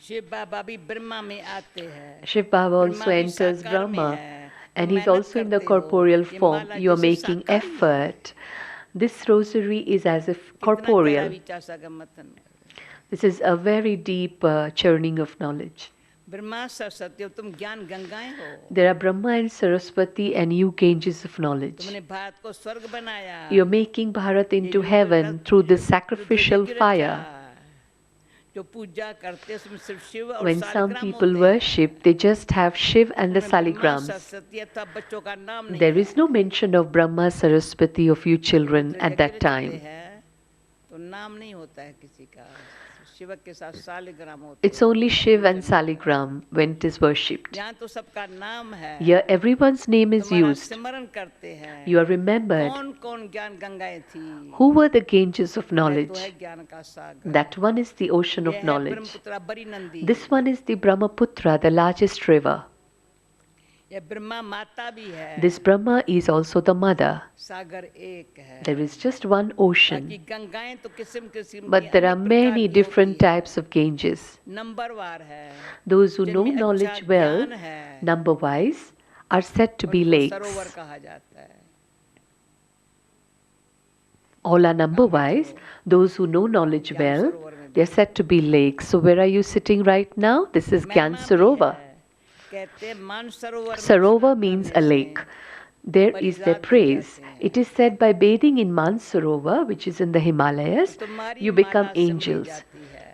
Shiv बाबा भी ब्रह्मा में आते हैं। Shiv Baba ब्रह्मा also भी enters साकार में Brahma है। and तुम he's मेहनत also in the करते हो, corporeal ये form. माला You are जैसे making साकार ही है। effort. This rosary is as if कितना गहरा corporeal. विचार सागर मथन। This is a very deep churning of knowledge. Brahma Saraswati हो, तुम ज्ञान गंगाएं हो। There are Brahma and Saraswati and you ganges of knowledge. तुमने भारत को स्वर्ग बनाया। You're making Bharat into heaven through the sacrificial fire. जो पूजा करते हैं उसमें सिर्फ शिव और When some शालिग्राम people होते हैं। worship, they just have Shiv and the उसमें ब्रह्मा saligrams. सरस्वती अथवा बच्चों का नाम नहीं There है। is no mention of Brahma, Saraswati of you children Rudra at that यज्ञ time. चलते हैं, तो नाम नहीं होता है किसी का। शिव के साथ शालिग्राम होते It's only Shiv and Saligram when it is worshipped. यहाँ तो सबका नाम है। Here everyone's name is तुम्हारा used. स्मरण करते हैं। You are remembered. कौन कौन ज्ञान गंगाएं थी? Who were the Ganges of यह तो knowledge? है ज्ञान का सागर। That one is the ocean यह of है knowledge. ब्रह्मपुत्र बड़ी Nandi. This one is the Brahmaputra, the largest river. यह ब्रह्मा माता भी है। This Brahma is also the mother. सागर एक है। There is just one बाकी ocean, गंगाएं तो किस्म किस्म but की there are अनेक प्रकार many की different होती हैं। types of Ganges. नंबरवार है। Those who know जिनमें knowledge अच्छा well, ज्ञान है, number wise, are said to be उनको सरोवर lakes. कहा जाता है। All are number wise. Those who know knowledge well, they are said to be lakes. So where are you sitting right now? This is Gyan महिमा भी Sarovar. है। कहते हैं मानसरोवर में Sarovar स्नान means करने a से lake. There is their बलिदान हो praise. जाते हैं। It is said by bathing in Mansarovar, which is in the Himalayas, तुम्हारी you become Mala Simri angels. जाती है।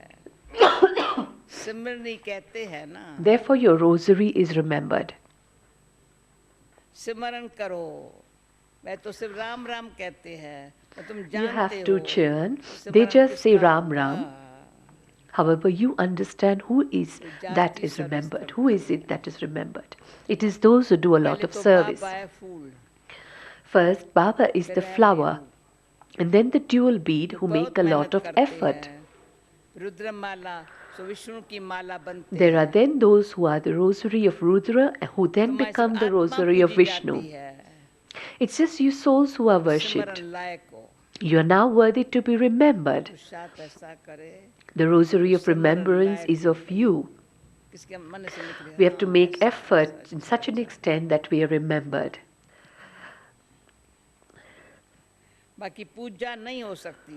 सिमरनी कहते हैं ना, Therefore, your rosary is remembered. सिमरन करो। मैं तो सिर्फ राम राम कहते हैं, और तुम You जानते have हो to churn. Simran They just say किसका Ram होगा। Ram. However, you understand who is that is remembered. Who is it that is remembered? It is those who do a lot पहले of तो service. बाबा है फूल, First, Baba is फिर the है flower, Meru, and then the jewel bead जो who बहुत make a मेहनत lot of करते effort. हैं। रुद्रमाला, सो विष्णु की माला बनते There are हैं। then those who are the rosary of Rudra, who then तुम्हारी become the आत्मा rosary of पूजी Vishnu. जाती है। It's just you souls who are worshipped. सिमरन लायक हो, You are now worthy to be remembered. तो साथ ऐसा करे, The rosary of Simran remembrance like is of you. किसके मन से निकले। We have to हाँ, make ऐसा, effort ऐसा, in ऐसा, such an ऐसा। extent that we are remembered. बाकी पूजा नहीं हो सकती,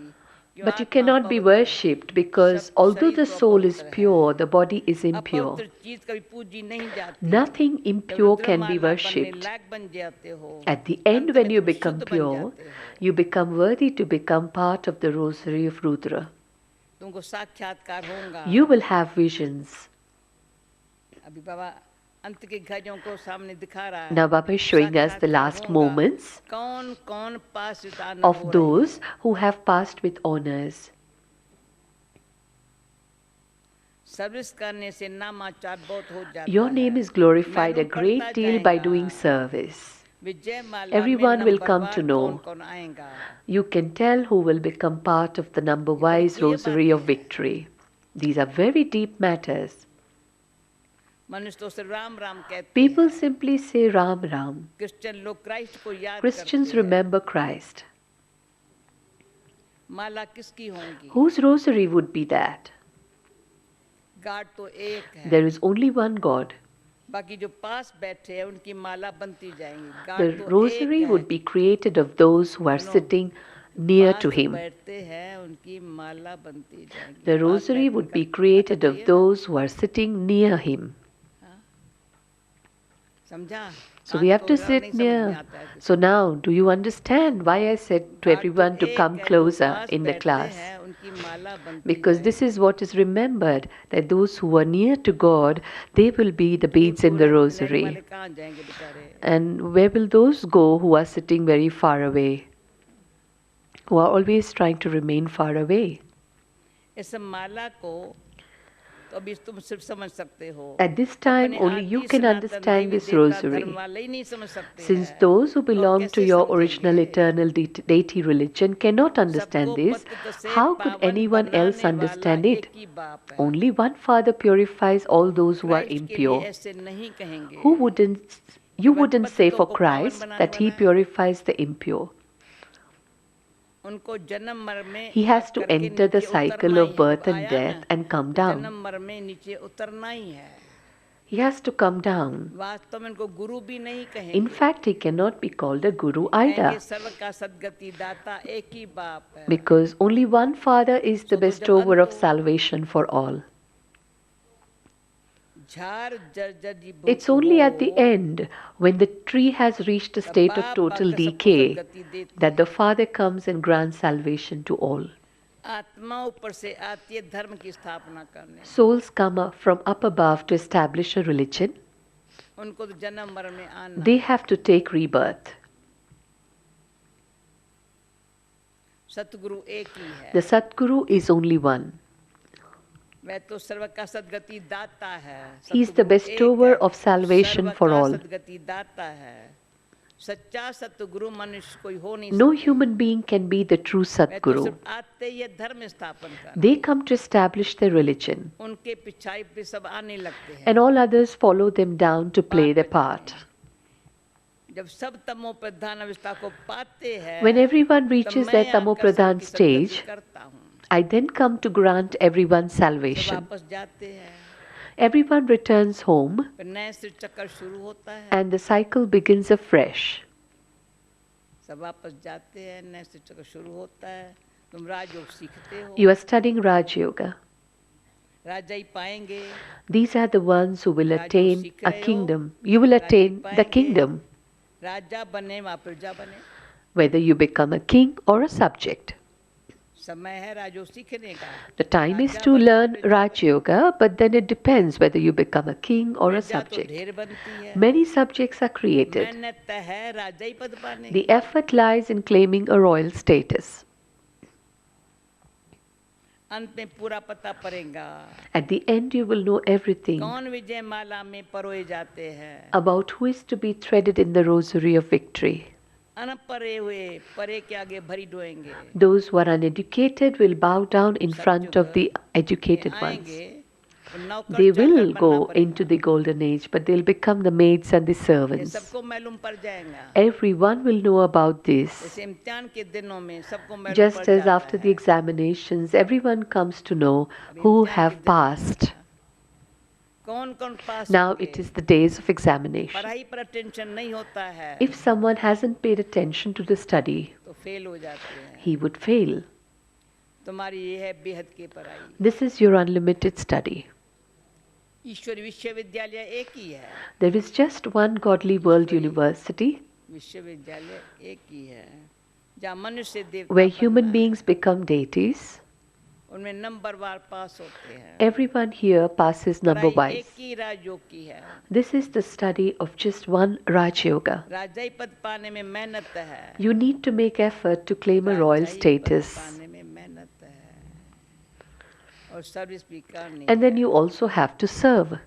क्यों But you आत्मा cannot be पवित्र है। worshipped because सब although शरीर the तो soul is अपवित्र है। pure, the body is impure. अपवित्र चीज कभी पूजी नहीं जाती। Nothing जब impure can be रुद्रमाला बनने worshipped. लायक बन जाते हो, At the end, अंत when में you तुम become शुद्ध बन pure, जाते हो। you become worthy to become part of the rosary of Rudra. तुमको साक्षात्कार होगा। You will have visions. अभी बाबा अंत के घड़ियों को सामने दिखा रहा है। Now Baba is showing us the साक्षात्कार last होगा। moments कौन कौन पास उतारना of हो रही है। those who have passed with honors. Service करने से नामाचार बहुत हो जाता Your है। name is glorified a मालूम great पड़ता deal by जाएगा। doing service. विजय माला में Everyone will come नंबरवार to know. कौन-कौन आएगा। You can tell who will become part of the number wise rosary of victory. These are very deep matters. मनुष्य तो सिर्फ राम राम कहते People हैं। simply say Ram Ram. Christian लोग Christ को याद Christians करते हैं। remember Christ. माला किसकी होंगी? Whose rosary would be that? गाड तो एक है। There is only one God. बाकी जो पास बैठे हैं उनकी माला बनती जाएंगी। गाड The तो rosary एक है। would be created of those who are No. sitting near pass to Him. बैठते हैं उनकी माला बनती जाएगी। The पास rosary बैठने would का be created मतलब of ये है। those who are sitting near Him. समझा? So we have to sit near. So now, do you understand why I said to everyone to come closer in the class? Because this is what is remembered, that those who are near to God, they will be the beads in the rosary. And where will those go who are sitting very far away? Who are always trying to remain far away? इस माला को तो अभी तुम सिर्फ समझ सकते हो। At this time, अपने only you आदि can Sanatan understand Devi this देवता rosary. धर्म वाले ही नहीं समझ सकते Since हैं। those who तो belong to कैसे your समझेंगे? original eternal deity religion cannot understand सबको this, पतित से how could पावन anyone else बनाने understand वाला it? एक ही बाप है। Only one Father purifies all those who are Christ के लिए impure. ऐसे नहीं कहेंगे। Who wouldn't, you केवल wouldn't say पतितों for को पावन Christ बनाने that He वाला है। purifies the impure. उनको जन्म मरण में he has to करके enter the नीचे cycle उतरना of ही है। birth जब and आया death ना, and come तो down. जन्म मरण में नीचे उतरना ही है। He has to come down. वास्तव में उनको गुरु भी नहीं In कहेंगे, fact, he cannot be called a guru कहेंगे either, सर्व का सद्गति दाता एक ही बाप है। because only one Father is the सो तो जब bestower of अंत हो, salvation for all. झाड़ जर्जर जीभूत It's only at the हो, end, when the tree has reached a तब state of बाप total आकर सबको decay, सद्गति देते that the हैं। Father comes and grants salvation to all. आत्मा ऊपर से आती है धर्म की स्थापना करने, Souls come up from up above to establish a religion. उनको तो जन्म मरण में आना They है। have to take rebirth. सतगुरु एक ही है, The Satguru is only one. वह तो सर्व का सद्गति दाता है। He is the सतगुरु एक bestower है, of salvation सर्व for का all. सद्गति दाता है। सच्चा सतगुरु मनुष्य कोई हो नहीं No सकता। human being can be the true वह तो Satguru. सिर्फ आते ही धर्म स्थापन करने, They come to establish their religion, उनके पिछाई पे सब आने लगते हैं। and all others follow them down to play their part. जब सब तमो प्रधान अवस्था को पाते हैं, When everyone तब reaches मैं their आकर Tamopradhan सबकी सद्गति stage, करता हूँ। I then come to grant everyone सब salvation. वापस जाते हैं, Everyone returns home, फिर नए से चक्कर शुरू होता है। and the cycle begins afresh. सब वापस जाते हैं, नए से चक्कर शुरू होता है। तुम राजयोग सीखते हो, You are studying Raj Yoga. राजा ही पाएंगे। These are the ones who will Rajyoga attain सीख a रहे हो, kingdom. You will Raja he attain the पाएंगे। kingdom, राजा बने वहाँ प्रजा बने। whether you become a king or a subject. समय है राजयोग सीखने का। The time is Raja to बने, learn प्रजा Raj बने। Yoga, but then it depends whether you become a king or a प्रजा तो subject. ढेर बनती है। Many subjects are created. मेहनत है राजा ही पद पाने The की। effort lies in claiming a royal status. अंत में पूरा पता पड़ेगा। At the end, you will know everything कौन विजय माला में परोए जाते हैं। about who is to be threaded in the rosary of victory. अनपढ़े हुए परे के आगे भरी डोएंगे। Those who are uneducated will bow down in front of the educated ones. आएंगे तो नौकर They चाकर will बनना go पड़ेगा। into the golden age, but they'll become the maids and the ये servants. सबको मालूम पड़ जाएगा। Everyone will know about this. जैसे इम्तिहान के दिनों में सबको मालूम पड़ Just as जाता after है। the examinations, everyone comes to know अब who इम्तिहान के have दिन passed. कौन कौन पास Now होंगे? it is the days of examination. पढ़ाई पर अटेंशन नहीं होता है If someone hasn't paid attention to the study, तो फेल हो जाते हैं। he would fail. तुम्हारी ये है बेहद की पढ़ाई। This is your unlimited study. ईश्वर विश्वविद्यालय एक ही है। There is just one godly world Sorry. university विश्वविद्यालय एक ही है जहाँ मनुष्य देवता where human बनना है। beings become deities. उनमें नंबरवार पास होते हैं। Everyone here passes number पढ़ाई wise. एक ही राजयोग की है। This is the study of just one Raj Yoga. राजाई पद पाने में मेहनत है। You need to make effort to claim a royal राजाई पद status. पाने में मेहनत है और सर्विस भी करनी And then है। you also have to serve.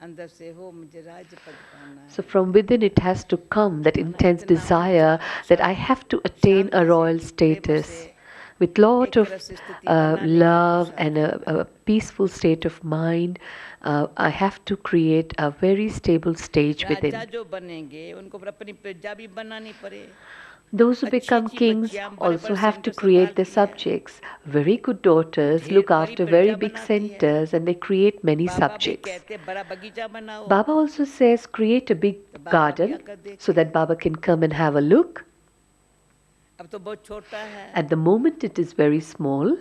अंदर से हो मुझे राज्य पद पाना है। So from within it has to come that intense desire that I have to attain a royal status. With lot of love and a peaceful state of mind, I have to create a very stable stage Raja within. जो बनेंगे उनको अपनी प्रजा भी बनानी पड़े। Those who become kings also have to create their subjects. Very good daughters look after very big centers and they create many बाबा भी subjects. कहते हैं, बड़ा बगीचा बनाओ। Baba also says create a big garden so that Baba can come and have a look. अब तो बहुत छोटा है। At the moment it is very small.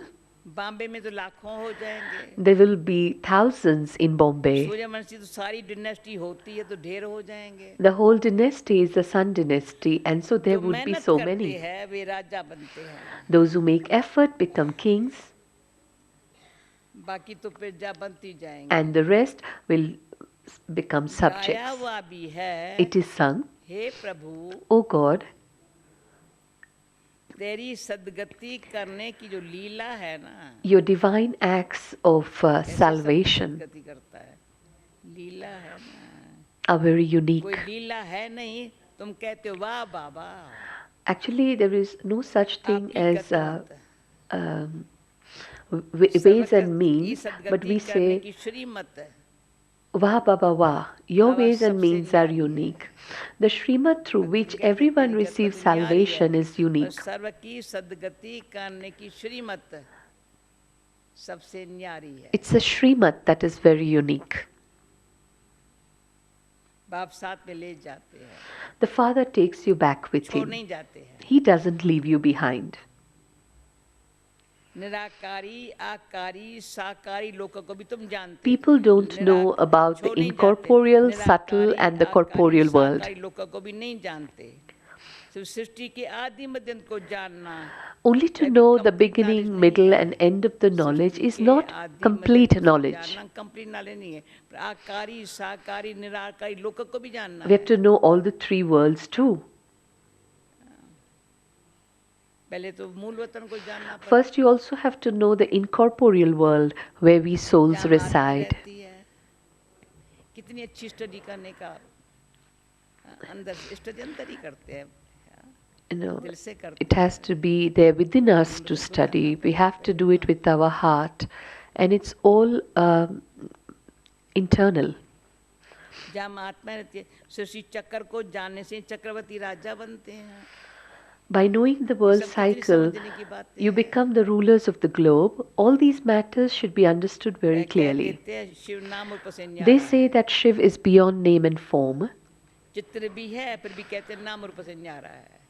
Bombay में तो लाखों हो जाएंगे। There will be thousands in Bombay. Suryavanshi तो सारी डिनेस्टी होती है तो ढेर हो जाएंगे। The whole dynasty is the Sun dynasty, and so there जो would be मेहनत so करते many. हैं वे राजा बनते हैं। Those who make effort become kings, बाकी तो प्रजा बनती जाएंगे। and the rest will become गाया subjects. हुआ भी है। It is sung, hey Prabhu O God, तेरी सदगति करने की जो लीला है ना, your divine acts of कैसे salvation सदगति करता है। लीला है ना, are very कोई unique. लीला है नहीं। तुम कहते हो वाह बाबा, Actually, there is no such thing आपकी as कथमत। ways and की means, but सदगति we करने say की श्रीमत है। Wah Baba Wah, your ways and means are unique. The Srimad through which everyone receives salvation is unique. सर्व की सद्गति करने की श्रीमत सबसे न्यारी है. It's a Srimad that is very unique. बाप साथ में ले जाते हैं. The Father takes you back with छोड़ him. नहीं जाते हैं. He doesn't leave you behind. निराकारी, आकारी, साकारी लोगों को भी तुम जानते. People don't know about the incorporeal, subtle and the corporeal world. लोगों को भी नहीं जानते. सिर्फ सृष्टि के आदि मध्य को जानना. Only to know the beginning, middle and end of the knowledge is not complete knowledge. Complete knowledge नहीं है. आकारी, साकारी, निराकारी लोगों को भी जानना. We have to know all the three worlds too. पहले तो मूल वतन को जानना. First, you also have to know the incorporeal world where we souls reside. कितनी अच्छी स्टडी करने का अंदर स्टडी अंदर ही करते हैं. You know, it has to be there within us to study. We have to do it with our heart, and it's all internal. जहाँ महात्मा रहती है, सृष्टि चक्र को जानने से चक्रवर्ती राजा बनते हैं. By knowing the world cycle, you become the rulers of the globe. All these matters should be understood very clearly. They say that Shiv is beyond name and form.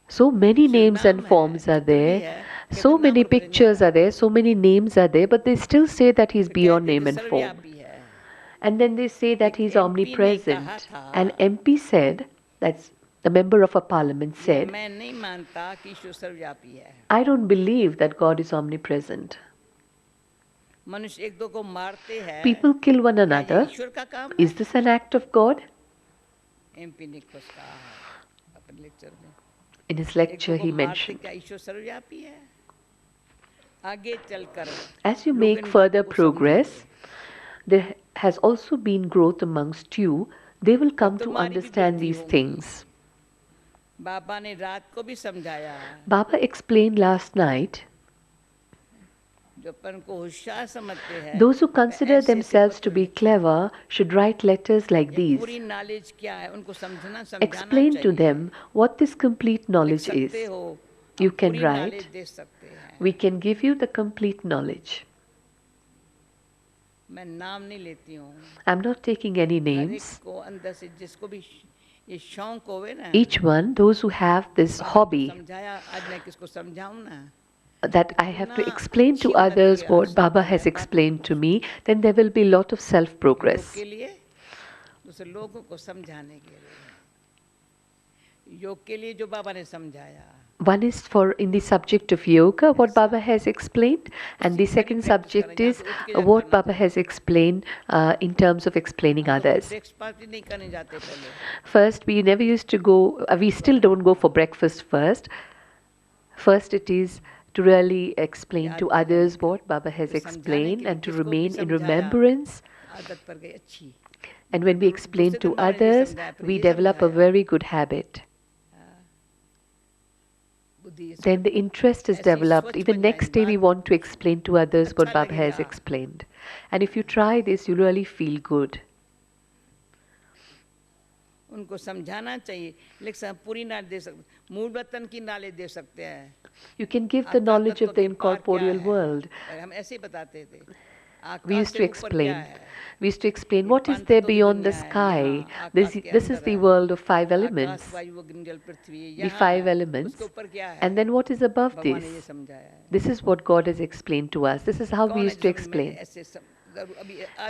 So many names and forms are there, so many pictures are there, so many names are there, but they still say that he's beyond name and form. And then they say that he's omnipresent. And MP said, that's the member of a parliament said, I don't believe that God is omnipresent. People kill one another. Is this an act of God? In his lecture he mentioned, as you make further progress, there has also been growth amongst you. They will come to understand these things. Baba explained last night, those who consider themselves to be clever should write letters like these. Explain to them what this complete knowledge is. You can write, we can give you the complete knowledge. I'm not taking any names. Each one, those who have this hobby, that I have to explain to others what Baba has explained to me, then there will be a lot of self-progress. One is for in the subject of yoga, what Baba has explained, and the second subject is what Baba has explained in terms of explaining others. First, we never used to go, we still don't go for breakfast first. First it is to really explain to others what Baba has explained and to remain in remembrance. And when we explain to others, we develop a very good habit. Then the interest is developed. Even next day we want to explain to others what Baba has explained. And if you try this, you really feel good. उनको समझाना चाहिए, लेकिन पूरी knowledge दे सकते, मूल वतन की knowledge दे सकते हैं. You can give the knowledge of the incorporeal world. हम ऐसे बताते थे. We used to explain. We used to explain what is there beyond the sky. This is the world of five elements. The five elements. And then what is above this? This is what God has explained to us. This is how we used to explain.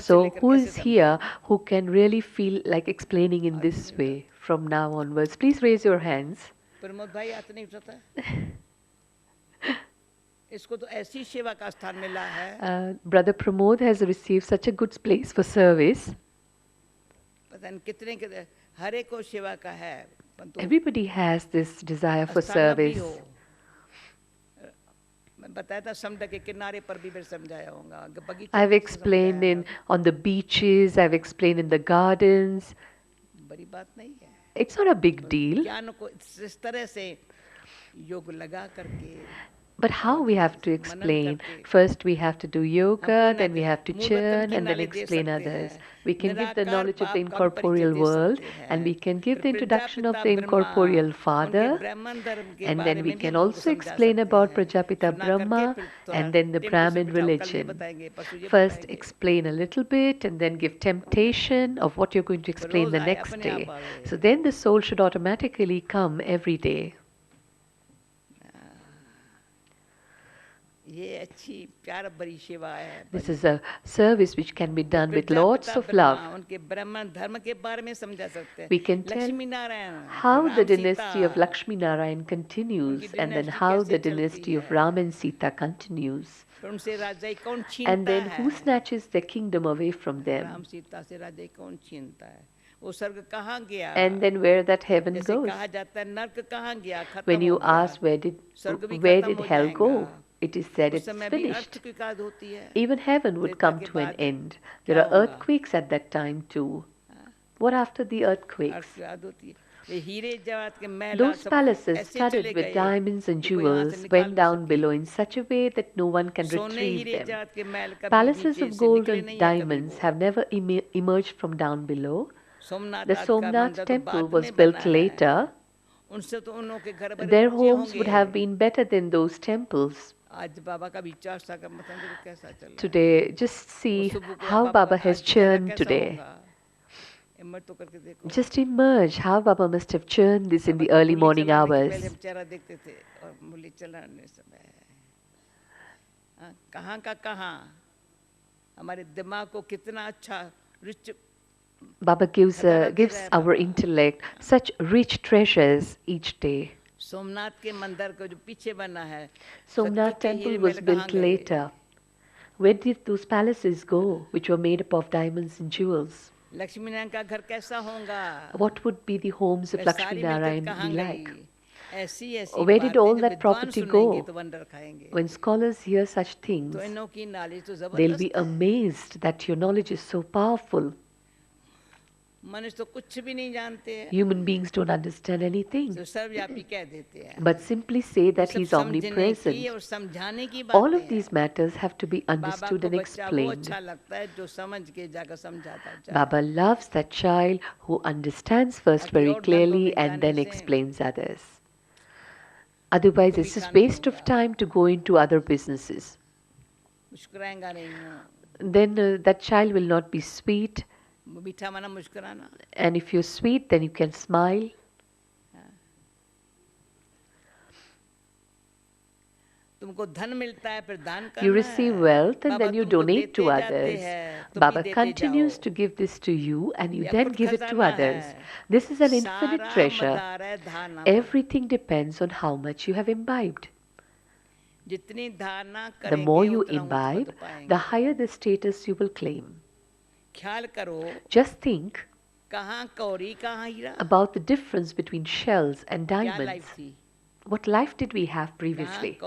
So who is here who can really feel like explaining in this way from now onwards? Please raise your hands. Brother Pramod has received such a good place for service. Everybody has this desire for service. I've explained on the beaches, I've explained in the gardens. It's not a big deal. But how we have to explain? First we have to do yoga, then we have to churn, and then explain others. We can give the knowledge of the incorporeal world, and we can give the introduction of the incorporeal Father, and then we can also explain about Prajapita Brahma, and then the Brahmin religion. First explain a little bit, and then give temptation of what you're going to explain the next day. So then the soul should automatically come every day. This is a service which can be done with lots of love. We can tell how the dynasty of Lakshmi Narayan continues, and then how the dynasty of Ram and Sita continues. And then who snatches the kingdom away from them? And then where that heaven goes. When you ask where did hell go? It is said it's finished. Even heaven would come to an end. There are earthquakes at that time too. What after the earthquakes? Those palaces studded with diamonds and jewels went down below in such a way that no one can retrieve them. Palaces of gold and diamonds have never emerged from down below. The Somnath temple was built later. Their homes would have been better than those temples. Today, just see how Baba has churned today. Just emerge how Baba must have churned this in the early morning hours. Baba gives our intellect such rich treasures each day. Somnath temple was built later. Where did those palaces go, which were made up of diamonds and jewels? What would be the homes of Lakshmi Narayan be like? Where did all that property go? When scholars hear such things, they'll be amazed that your knowledge is so powerful. Human beings don't understand anything, but simply say that He is omnipresent. All of these matters have to be understood and explained. Baba loves that child who understands first very clearly and then explains others. Otherwise, it's just waste of time to go into other businesses. Then that child will not be sweet. And if you're sweet, then you can smile. You receive wealth and then you donate to others. Baba continues to give this to you and you then give it to others. This is an infinite treasure. Everything depends on how much you have imbibed. The more you imbibe, the higher the status you will claim. Just think about the difference between shells and diamonds. What life did we have previously?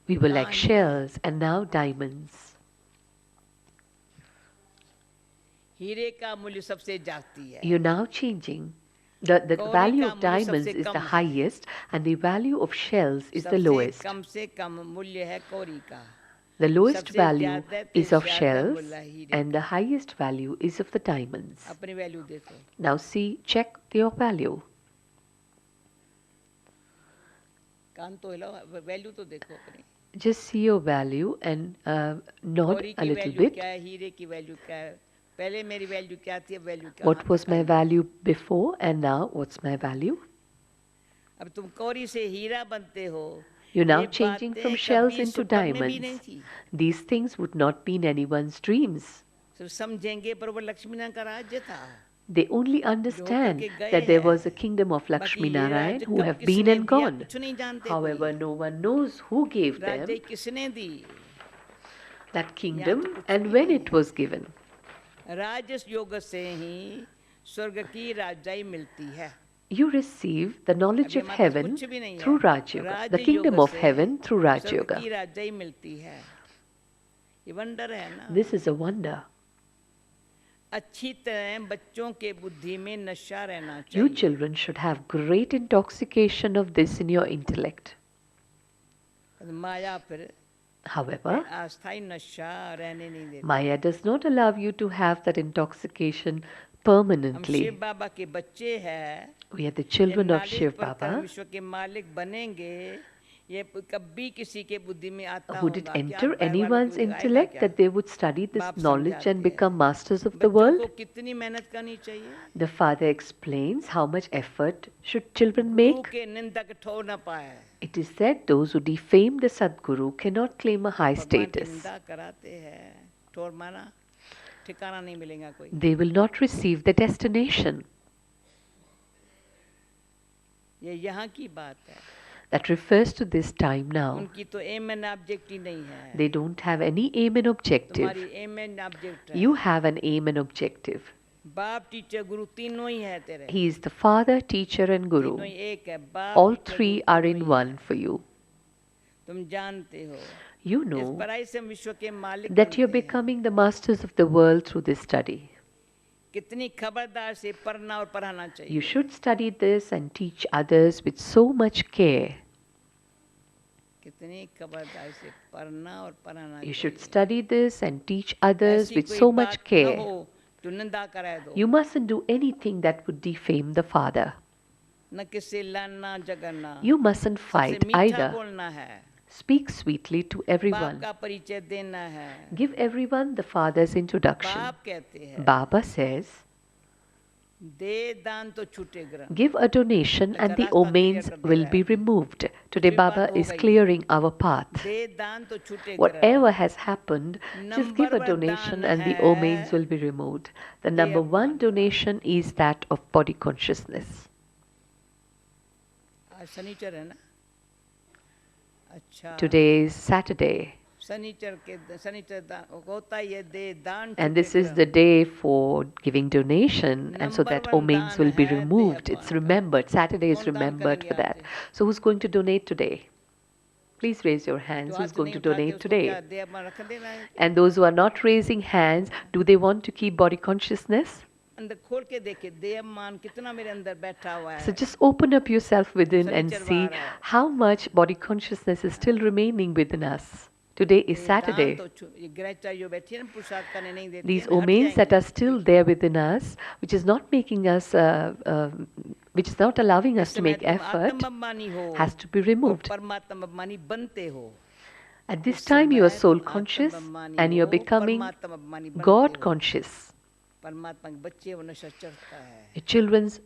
We were like shells and now diamonds. You're now changing. The value of diamonds is the highest and the value of shells is the lowest. The lowest value is of shells and the highest value is of the diamonds. Now see, check your value. Just see your value and nod a little bit. What was my value before and now what's my value? You're now changing from shells into diamonds. These things would not be in anyone's dreams. They only understand that there was a kingdom of Lakshmi Narayan who have been and gone. However, no one knows who gave them that kingdom and when it was given. You receive the knowledge of heaven through Raj Yoga, the kingdom of heaven through Raj Yoga. This is a wonder. You children should have great intoxication of this in your intellect. माया फिर However, अस्थाई नशा रहने नहीं देती। Maya does not allow you to have that intoxication हम permanently. Shiv बाबा के बच्चे हैं, We are the ये children of नॉलेज Shiv पर Baba, विश्व के मालिक बनेंगे, ये कभी किसी के बुद्धि में आता who did होगा कि enter आप बाहर वालों anyone's की आएगा intellect क्या? that they would study this बाप knowledge and समझाते become हैं masters of the बच्चों को world? कितनी मेहनत करनी चाहिए, The father explains how much effort should children Guru make. के निंदक ठोर न पाए। It is said those who defame the Sadguru cannot claim a high भगवान की status. निंदा कराते हैं, ठोर माना, ठिकाना नहीं मिलेगा कोई। They will not receive the destination. ये यहाँ की बात है। That refers to this time now. उनकी तो एम एंड ऑब्जेक्ट ही नहीं है। They don't have any aim and objective. तुम्हारी एम एंड ऑब्जेक्ट है। You have an aim and objective. बाप टीचर गुरु तीनों ही है तेरे। He is the father, teacher and guru. तीनों ही एक है। बाप All teacher, three Guru are तीनों in ही one है। for you. तुम जानते हो You इस know पढ़ाई से हम विश्व के मालिक that you're बनते हैं। becoming the masters of the world through this study. कितनी खबरदार से पढ़ना और पढ़ाना चाहिए। You should study this and teach others with so much care. कितनी खबरदार से पढ़ना और पढ़ाना You चाहिए। should study this and teach others ऐसी with कोई so बात much न care. हो जो निंदा कराए दो। You mustn't do anything that would defame the father. न किससे लड़ना झगड़ना। You mustn't सबसे fight मीठा either. बोलना है। Speak sweetly to बाप everyone. का परिचय देना है। Give everyone the father's introduction. बाप कहते हैं Baba says, दे दान तो छूटे ग्रहण। give a donation and the omens will be removed. Today Baba is clearing our path. दे दान तो छूटे Whatever ग्रहण। has happened, just give a Number one donation दान and the है omens will be removed. The number one donation is that of body consciousness. आज शनिचर है ना? अच्छा। Today is Saturday, शनिचर होता है ये दे दान and छूटे this is the ग्रहण। day for giving donation, and so Number that one omens दान will be है removed. देह It's दान का। remembered. Saturday is कौन दान remembered करेंगे for that. आज? So who's going to donate today? Please raise your जो hands. Who's हाथ going नहीं to उठाते donate उसको क्या today? दे अपना रख देना है? And those who are not raising hands, do they want to keep body consciousness? अंदर खोल के देखे देह मान कितना मेरे अंदर बैठा हुआ So है। just open up yourself within and Shanichar see वार है। how much body consciousness is still remaining within us. Today is ये दान Saturday. तो ये ग्रहचारी जो बैठी है ना पुरुषार्थ करने नहीं देती These है ना, हट omens that जाएंगी। are still there within us, which is not making us, which is not allowing us इस to समय make तुम effort, आत्मअभिमानी हो has to be और removed. परमात्मा अभिमानी बनते हो। At this इस time, you are समय soul तुम conscious आत्मअभिमानी and you are हो, becoming परमात्मा अभिमानी बनते God हो। conscious. परमात्मा के बच्चे वो नशा चढ़ता है।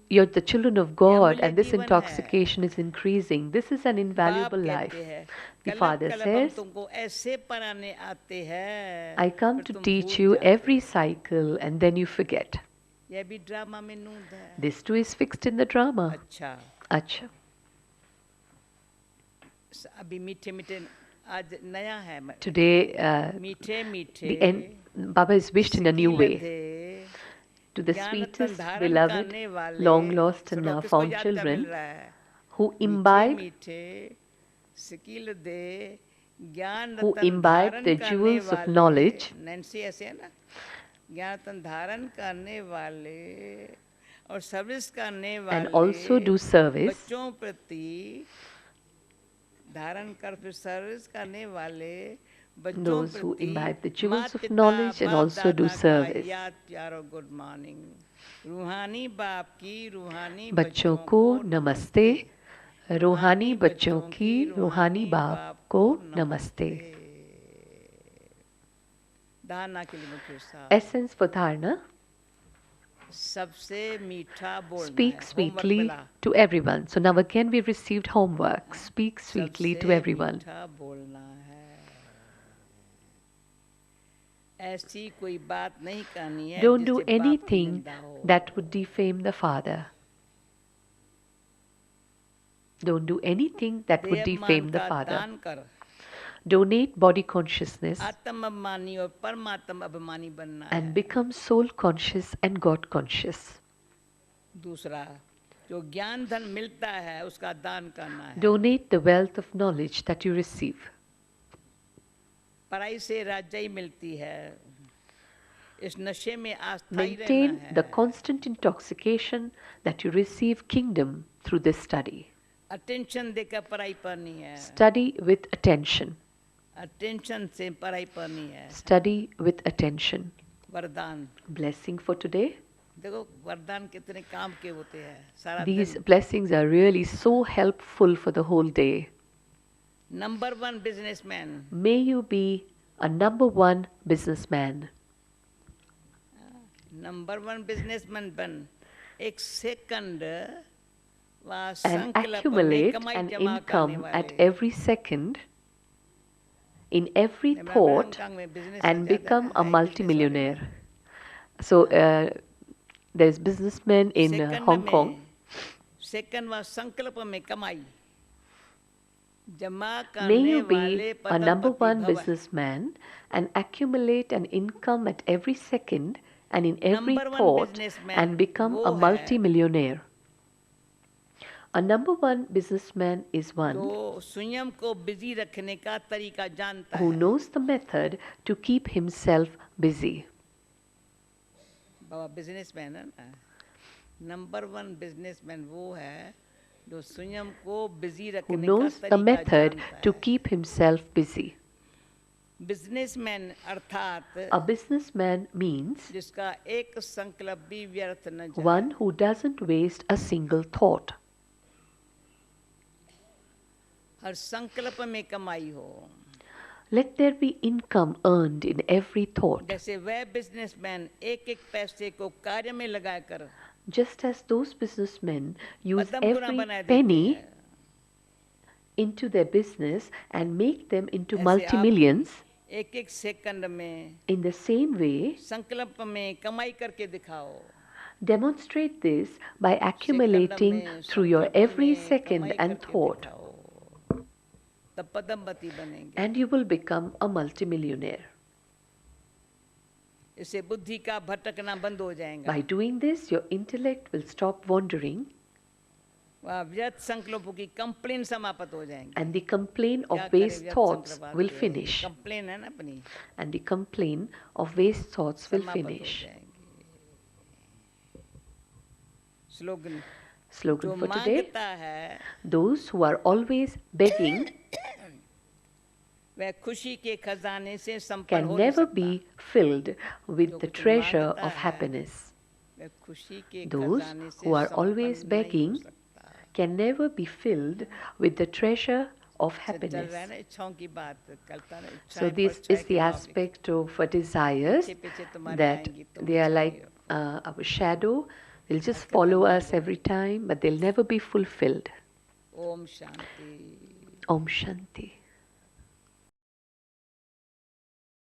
You're the children of God, अमूल्य and this जीवन है। intoxication is increasing. This is an बाप invaluable life. कहते हैं The कलप father कलप हम says, तुमको ऐसे पढ़ाने आते हैं I come फिर to तुम teach भूल you जाते every हो। cycle and then you forget. यह भी ड्रामा में नूंद है। This too is fixed in the drama. अच्छा Acha. अभी मीठे मीठे आज नया है Today, मीठे मीठे the end, Baba is wished in a new way. सिकीलधे To the ज्ञान sweetest, रतन धारण beloved, करने वाले long lost and सुनो now किसको found याद क्या मिल children रहा है who मीठे imbibe मीठे सिकील दे ज्ञान who रतन imbibe धारण the करने jewels of वाले knowledge नैन्सी ऐसे है ना ज्ञान रतन धारण करने वाले और सर्विस करने and वाले also do service, बच्चों प्रति धारण कर फिर सर्विस करने वाले बच्चों those who प्रति imbibe the jewels माता of पिता knowledge and बाप also do दादा का service. याद प्यारो गुड मॉर्निंग रूहानी बाप की रूहानी बच्चों को नमस्ते, रूहानी बच्चों की रूहानी बाप को नमस्ते. धारणा के लिए मुख्य साहब Essence for dharana: सबसे मीठा बोलना speak है होमवर्क sweetly मिला to everyone. So now again we received homework. Speak sweetly to सबसे everyone. मीठा बोलना है ऐसी कोई बात नहीं करनी है Don't do जिससे बाप की anything निंदा हो that would defame the father. Don't do anything that would देह defame मान the का father. दान कर Donate body consciousness आत्म अभिमानी और परमात्मा अभिमानी बनना है and become soul conscious and God conscious. दूसरा जो ज्ञान धन मिलता है उसका दान करना है Donate the wealth of knowledge that you receive. पढ़ाई से राजाई मिलती है इस नशे में आस्थाई रहना Maintain है the constant intoxication that you receive kingdom through this study. Attention देकर पढ़ाई पढ़नी है. Study with attention. अटेंशन से पढ़ाई पढ़नी है. Study with attention. वरदान. Blessing for today. देखो वरदान कितने काम के होते हैं सारा These दिन. blessings are really so helpful for the whole day. Number 1 businessman. May you be a number 1 businessman. Number 1 businessman बन. एक second and accumulate an income at every second, in every thought, and become a multimillionaire. So there's businessmen in Hong Kong. May you be a number 1 businessman and accumulate an income at every second and in every thought and become a multimillionaire. A number 1 businessman is one who knows the method to keep himself busy. businessman है ना, number 1 businessman वो है जो स्वयं को busy Who रखने का knows the तरीका method जानता to है. keep himself busy. businessman अर्थात A businessman means जिसका एक संकल्प भी व्यर्थ न जाए. one who doesn't waste a single thought. हर संकल्प में कमाई हो. Let there be income earned in every thought. जैसे वह बिजनेसमैन एक एक पैसे को कार्य में लगाकर Just as those businessmen use Padma Guna every बना देते penny हैं. into their business and make them into ऐसे multi-millions, एक एक सेकंड में in the same way, संकल्प में कमाई करके दिखाओ. demonstrate this by accumulating through your every second and thought, तब पद्मवती बनेंगे. and you will become a multimillionaire. इससे बुद्धि का भटकना बंद हो जाएगा. By doing this, your intellect will stop wandering, वह व्यर्थ संकल्पों की कंप्लेन समाप्त हो जाएंगे. and the complaint क्या of करें waste व्यर्थ thoughts संकल्प will आते हैं. finish. कंप्लेन है ना अपनी And the complaint of waste thoughts will समाप्त हो finish. जाएंगे. स्लोगन Slogan जो for today: मांगता है those who are always begging वह खुशी के खजाने से संपन्न can हो नहीं never सकता. be filled with जो the कुछ treasure मांगता of है, happiness. वह खुशी के Those खजाने से who are संपन्न always नहीं हो begging सकता. can never be filled with the treasure of चल happiness. रहा है ना इच्छाओं की बात. करता ना So इच्छाएं this पर is the aspect of desires, पीछे पीछे तुम्हारे that आएंगी, तुम they are इच्छा like करो. our shadow. They'll just follow us every time, but they'll never be fulfilled. Om Shanti. Om Shanti.